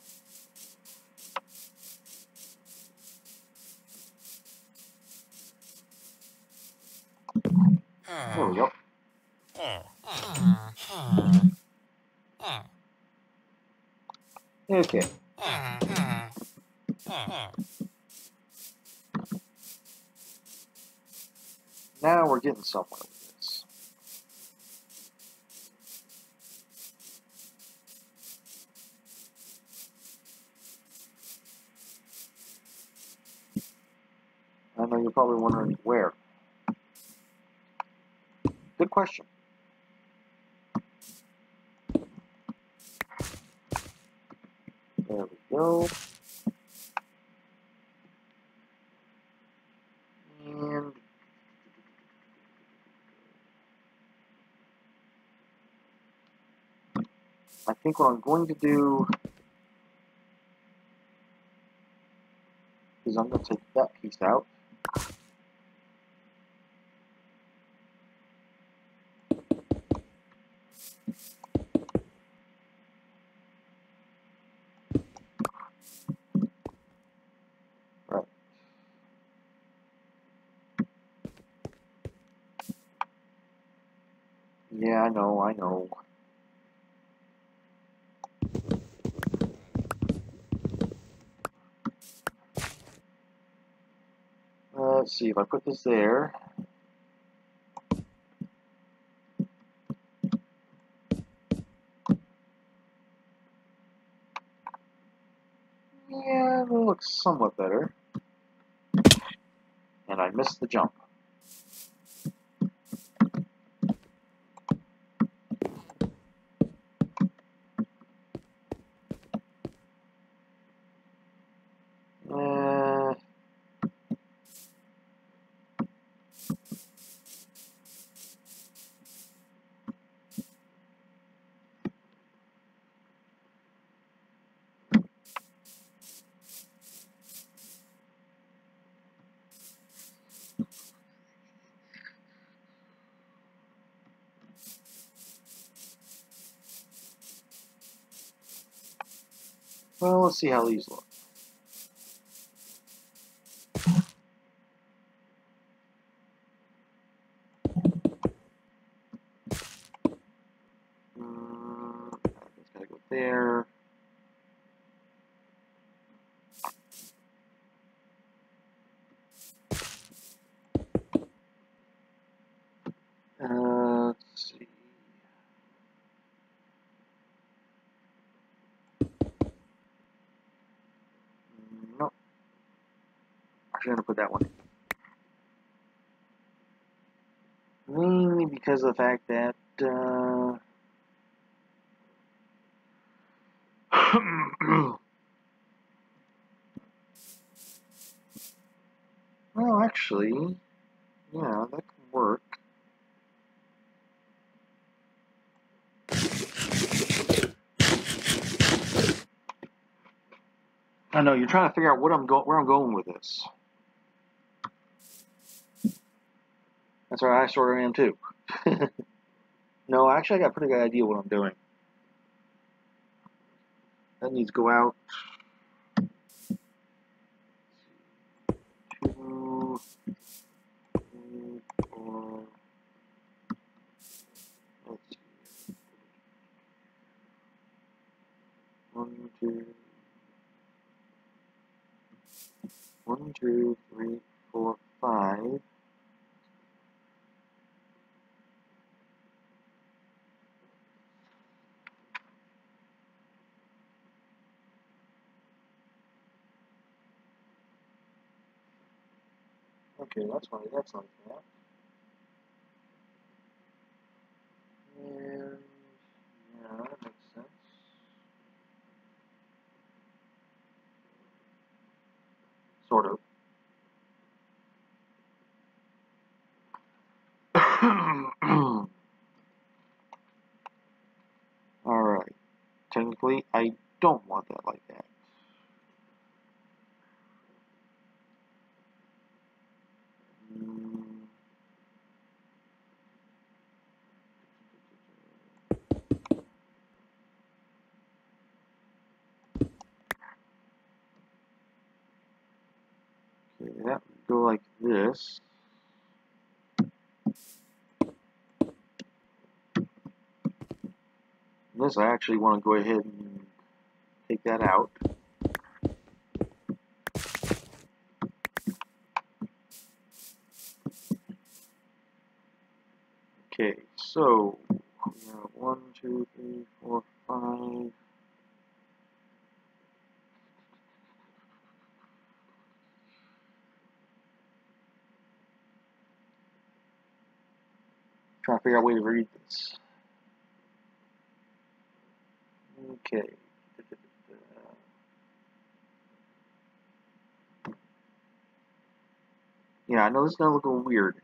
There we go. Okay. Now we're getting somewhere with this. I know you're probably wondering where. Good question. There we go. And I think what I'm going to do is I'm going to take that piece out. Right. Yeah, I know, I know. Let's see, if I put this there. Yeah, it looks somewhat better. And I missed the jump. Well, let's see how these look. It's gotta go there. Let's see. Nope. Actually, I'm gonna put that one in. Mainly because of the fact that well, actually, yeah, that could work. I know you're trying to figure out where I'm going with this. That's right, I sort of am too. No, actually, I got a pretty good idea what I'm doing. That needs to go out. 2, 3, 4. Let's see. 1, 2. 1, 2, 3, 4, 5. Okay, that's like that. And yeah, that makes sense. Sort of. Alright. Technically, I don't want that like that. Okay, that would go like this. This, I actually want to go ahead and take that out. Okay, so we have 1, 2, 3, 4, 5. Trying to figure out a way to read this. Okay. Yeah, I know this is gonna look a little weird.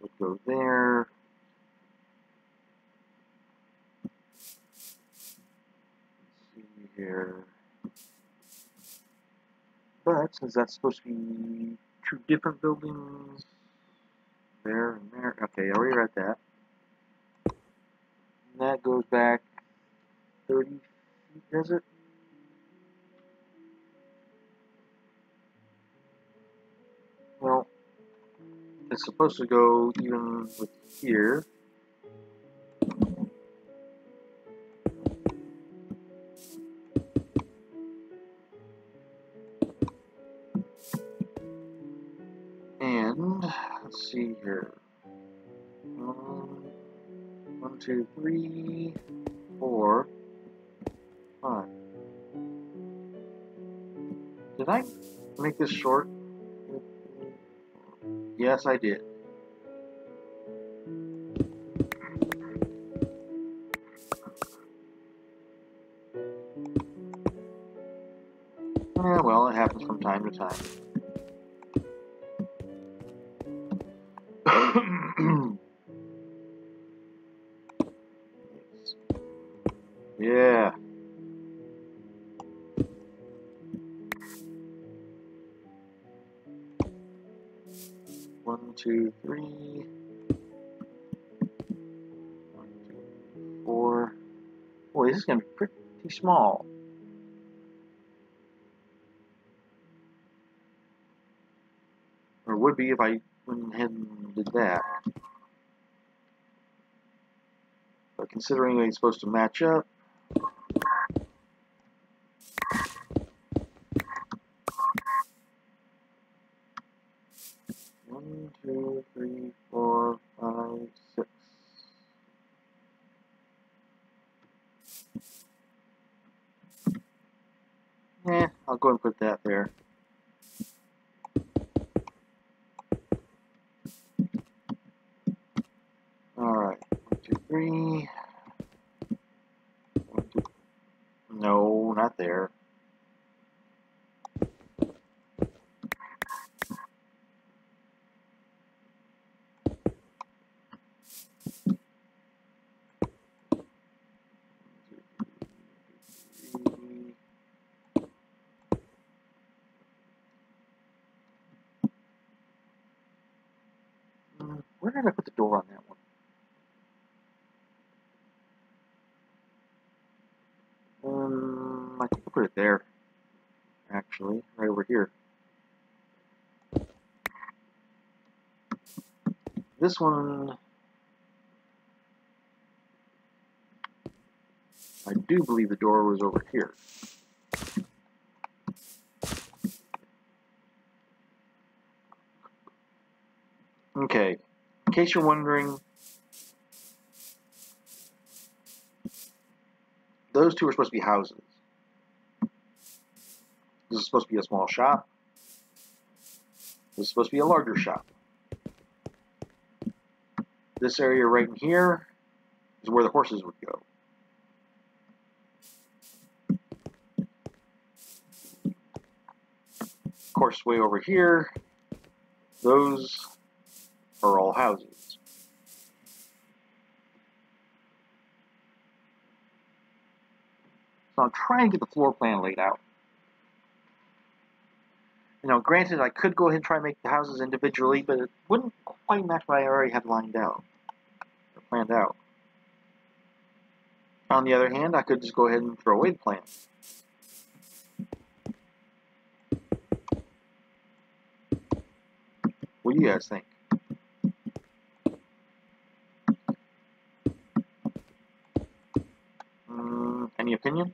Let's go there. Let's see here. But since that's supposed to be 2 different buildings, there and there. Okay, I already read that. And that goes back 30 feet, does it? it's supposed to go even with here. And let's see here. 1, 2, 3, 4, 5. Did I make this short? Yes, I did. Yeah, well, it happens from time to time. Yeah. One, two, three. 1, 2, 4. Boy, this is going to be pretty small. Or would be if I went ahead and did that. But considering it's supposed to match up, 1, 2, 3, 4, 5, 6. I'll go and put that there. Alright, 1, 2, 3. 1, 2. No, not there. Where did I put the door on that one? I think I put it there, actually, right over here. This one, I do believe the door was over here. Okay, in case you're wondering, those two are supposed to be houses. This is supposed to be a small shop. This is supposed to be a larger shop. This area right in here is where the horses would go. Of course, way over here, those are all houses. So I'm trying to get the floor plan laid out. You know, granted, I could go ahead and try and make the houses individually, but it wouldn't quite match what I already had lined out, or planned out. On the other hand, I could just go ahead and throw away the plan. What do you guys think? Any opinion?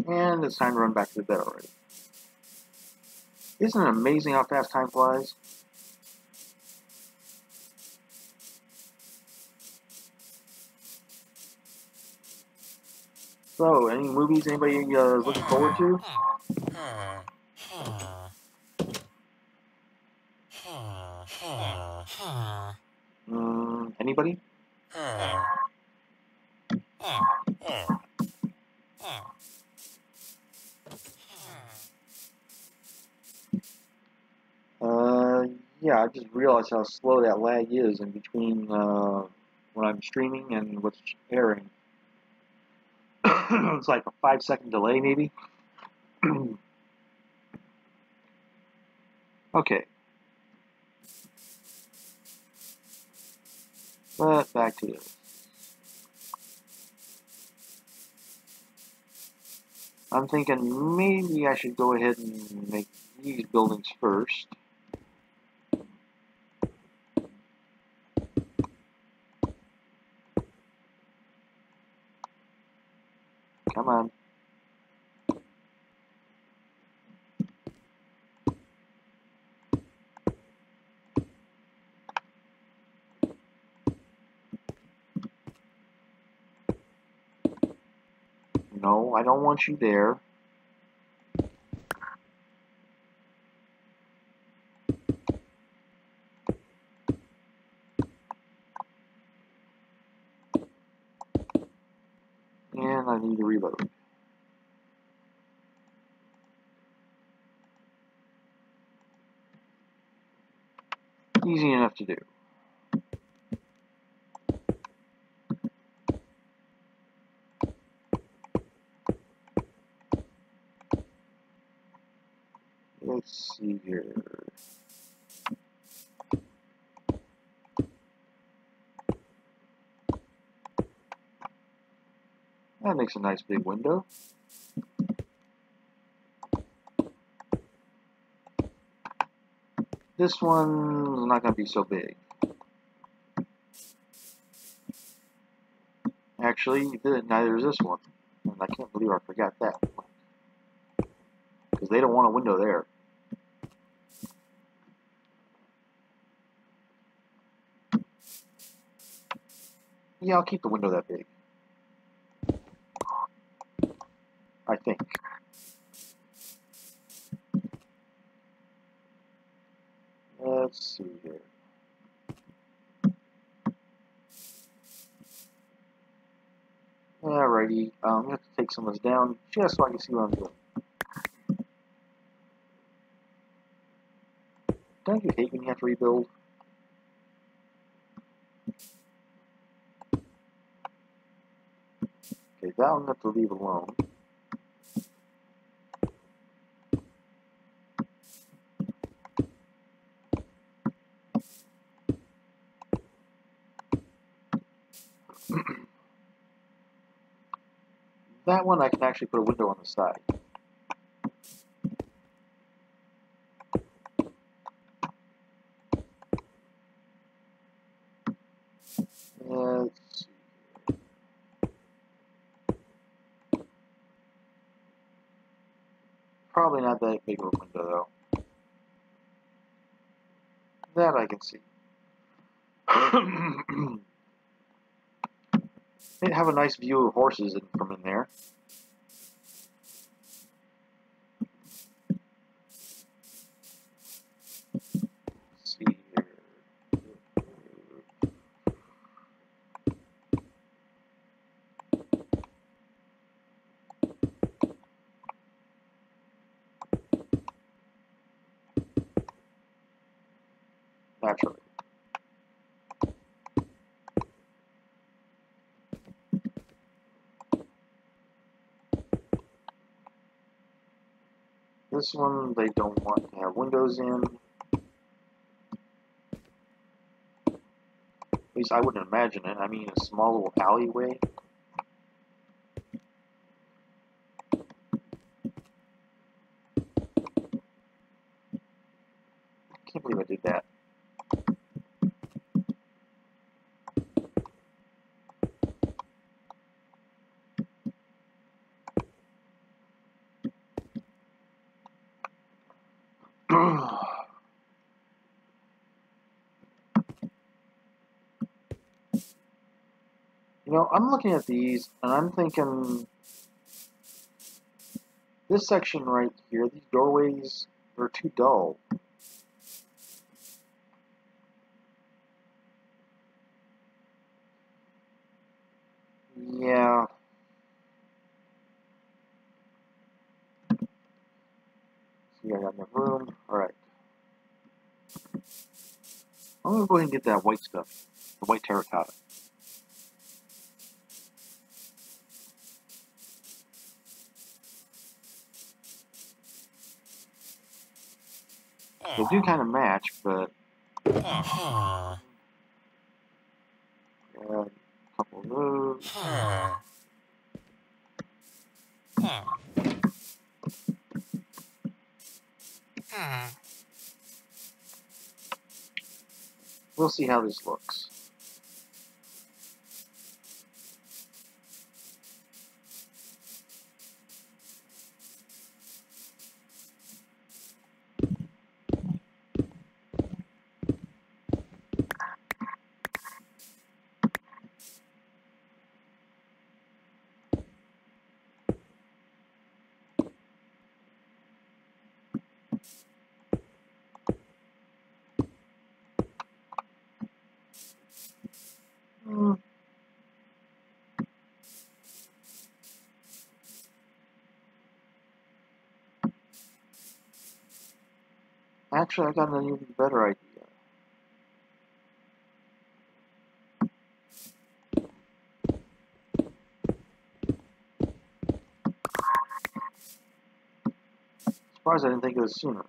And it's time to run back to the bed already. Isn't it amazing how fast time flies? So, any movies anybody is looking forward to? Anybody? Yeah, I just realized how slow that lag is in between when I'm streaming and what's airing. It's like a 5-second delay, maybe. Okay. But back to this. I'm thinking maybe I should go ahead and make these buildings first. Come on. No, I don't want you there. And I need to reload. Easy enough to do. Let's see here. That makes a nice big window. This one's not going to be so big. Actually, neither is this one. And I can't believe I forgot that. Because they don't want a window there. Yeah, I'll keep the window that big. I think. Let's see here. Alrighty, I'm going to have to take some of this down just so I can see what I'm doing. Don't you hate when you have to rebuild? Okay, that one I have to leave alone. That one I can actually put a window on the side. Let's see. Probably not that big of a window though. That I can see. They have a nice view of horses from in there. Let's see here. Naturally. This one they don't want to have windows in. At least I wouldn't imagine it. I mean, a small little alleyway. Can't believe I did that. You know, I'm looking at these and I'm thinking this section right here, these doorways are too dull. Yeah. See, I got enough room. Alright. I'm gonna go ahead and get that white stuff. The white terracotta. They do kind of match, but a couple of those. We'll see how this looks. Hmm. Actually, I got an even better idea. Surprised I didn't think of this sooner.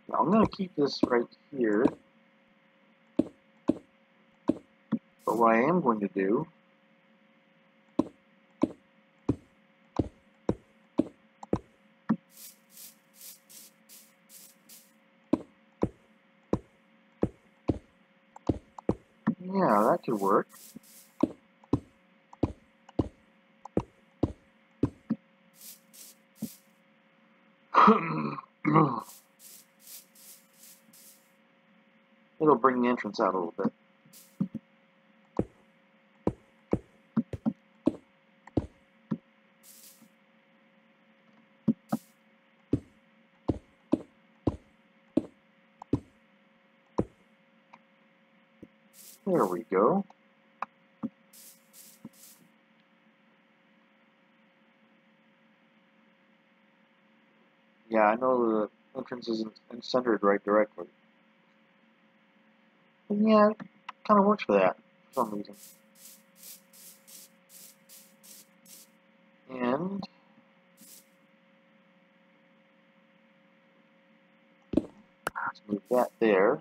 Now, I'm going to keep this right here. But what I am going to do yeah, that could work. It'll bring the entrance out a little bit. There we go. Yeah, I know the entrance isn't centered right directly. But yeah, it kind of works for that, for some reason. And let's move that there.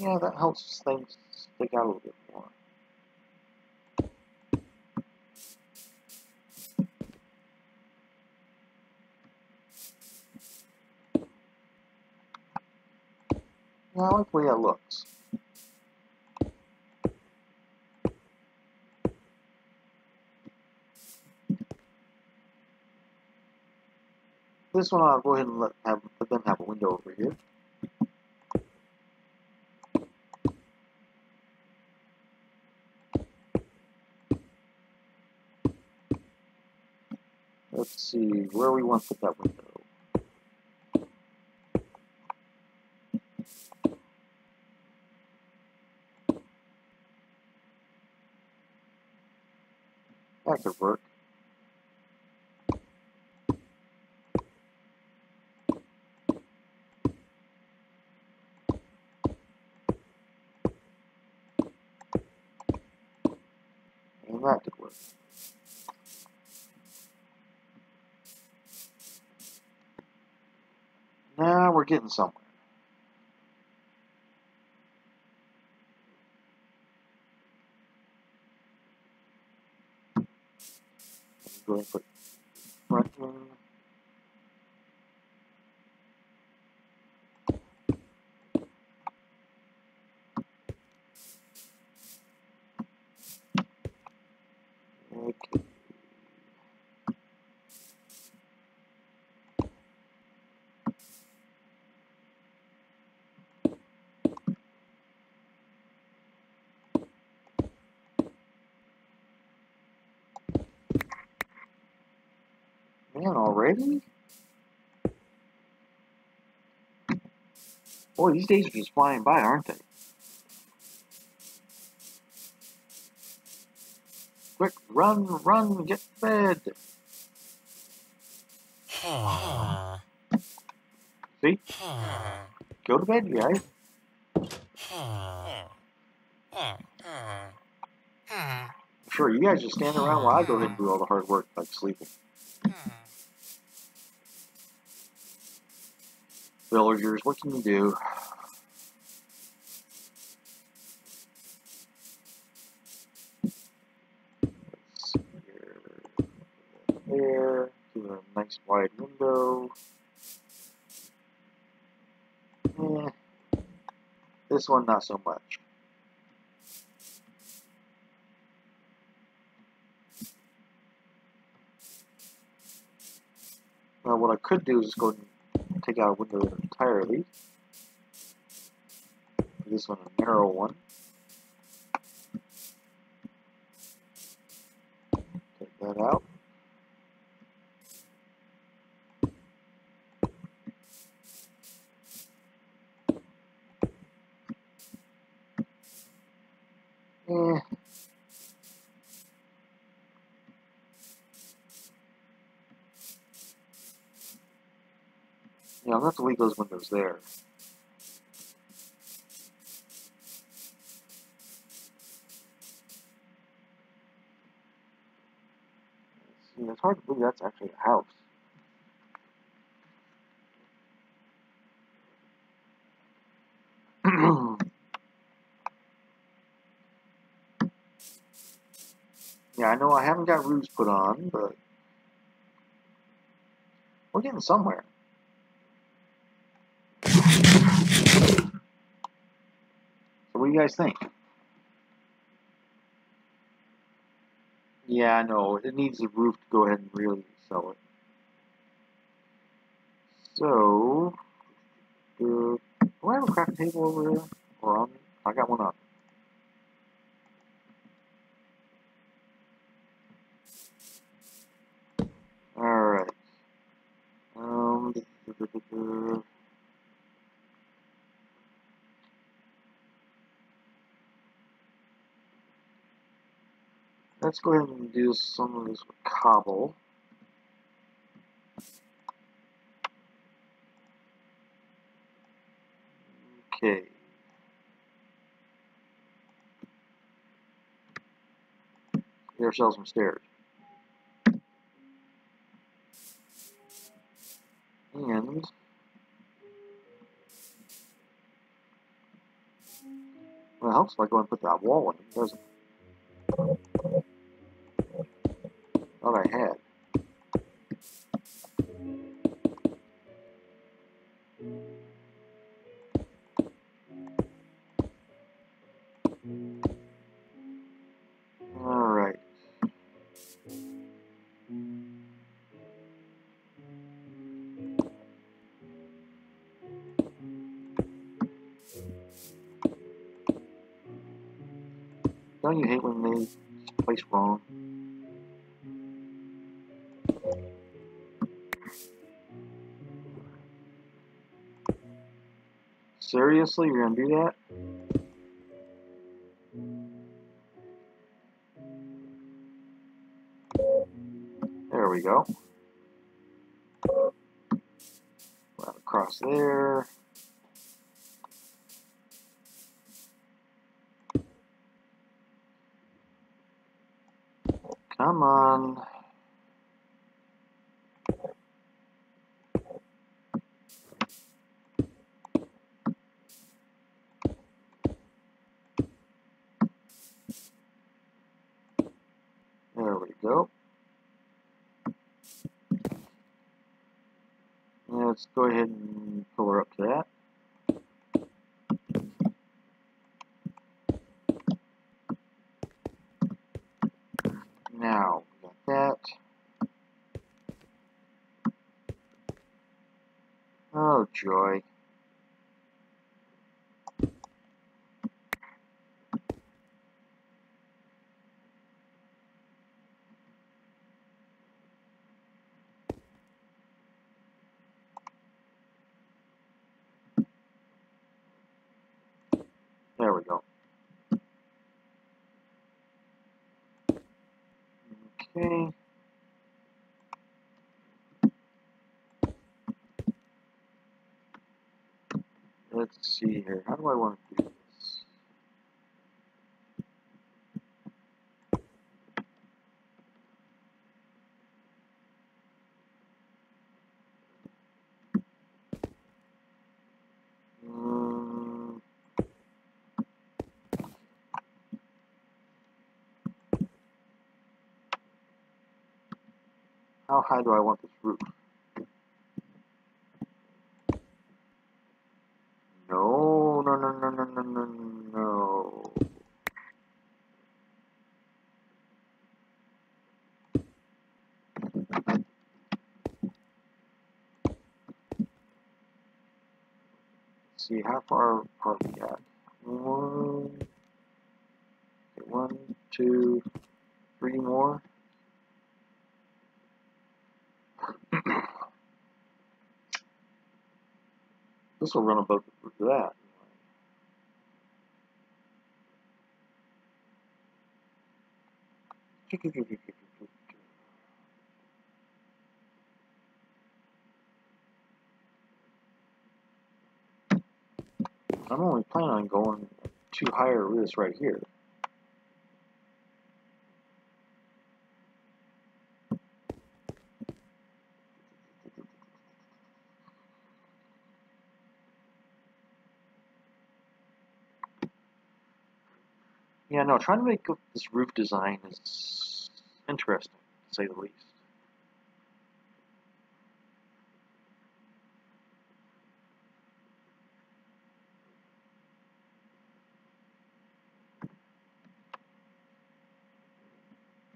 Yeah, that helps things stick out a little bit more. Yeah, I like the way that looks. This one I'll go ahead and let them have a window over here. Let's see where we want to put that window. That could work. And that could work. Now we're getting somewhere. Go ahead and put front wing. Okay. Man, already? Boy, these days are just flying by, aren't they? Quick, run, run, get fed. See? Go to bed, you guys. Sure, you guys just stand around while I go ahead and do all the hard work like sleeping. Villagers, what can you do? Let's see here. There, do a nice wide window. This one, not so much. Well, what I could do is just go and take out a window entirely. This one, a narrow one. Take that out. Yeah, I'm gonna have to leave those windows there. See, it's hard to believe that's actually a house. Yeah, I know I haven't got roofs put on, but we're getting somewhere. So what do you guys think? Yeah, I know. It needs a roof to go ahead and really sell it. So, do I have a crafting table over there? Or on? I got one up. Alright. Let's go ahead and do some of this with cobble. Okay. Get ourselves some stairs. And well, it helps if I go and put that wall in, doesn't it? Thought I had. Alright. Don't you hate when they place wrong? Seriously, you're gonna do that? There we go. Right across there. Come on. There we go. Let's go ahead and pull her up to that. Now, we got that. Oh, joy. There we go. Okay. Let's see here. How do I want to do this? How high do I want this roof? No, no, no, no, no, no, no, no. Let's see, how far are we at? One, two, three more. This will run above that. I'm only planning on going too higher with this right here. Yeah, no, trying to make this roof design is interesting, to say the least.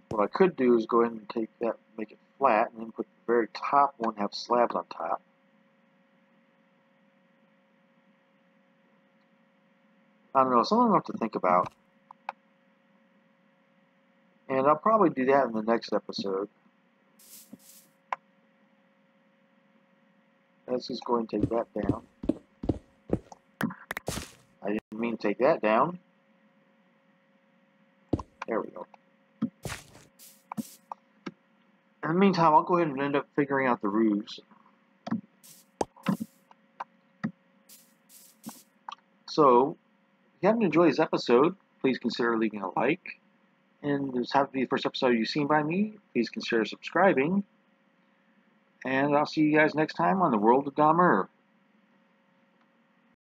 What I could do is go ahead and take that, make it flat, and then put the very top one, have slabs on top. I don't know, something I'll have to think about. And I'll probably do that in the next episode. Let's just go ahead and take that down. I didn't mean to take that down. There we go. In the meantime, I'll go ahead and end up figuring out the roofs. So, if you haven't enjoyed this episode, please consider leaving a like. And this happens to be the first episode you've seen by me. Please consider subscribing. And I'll see you guys next time on the World of Dahmer.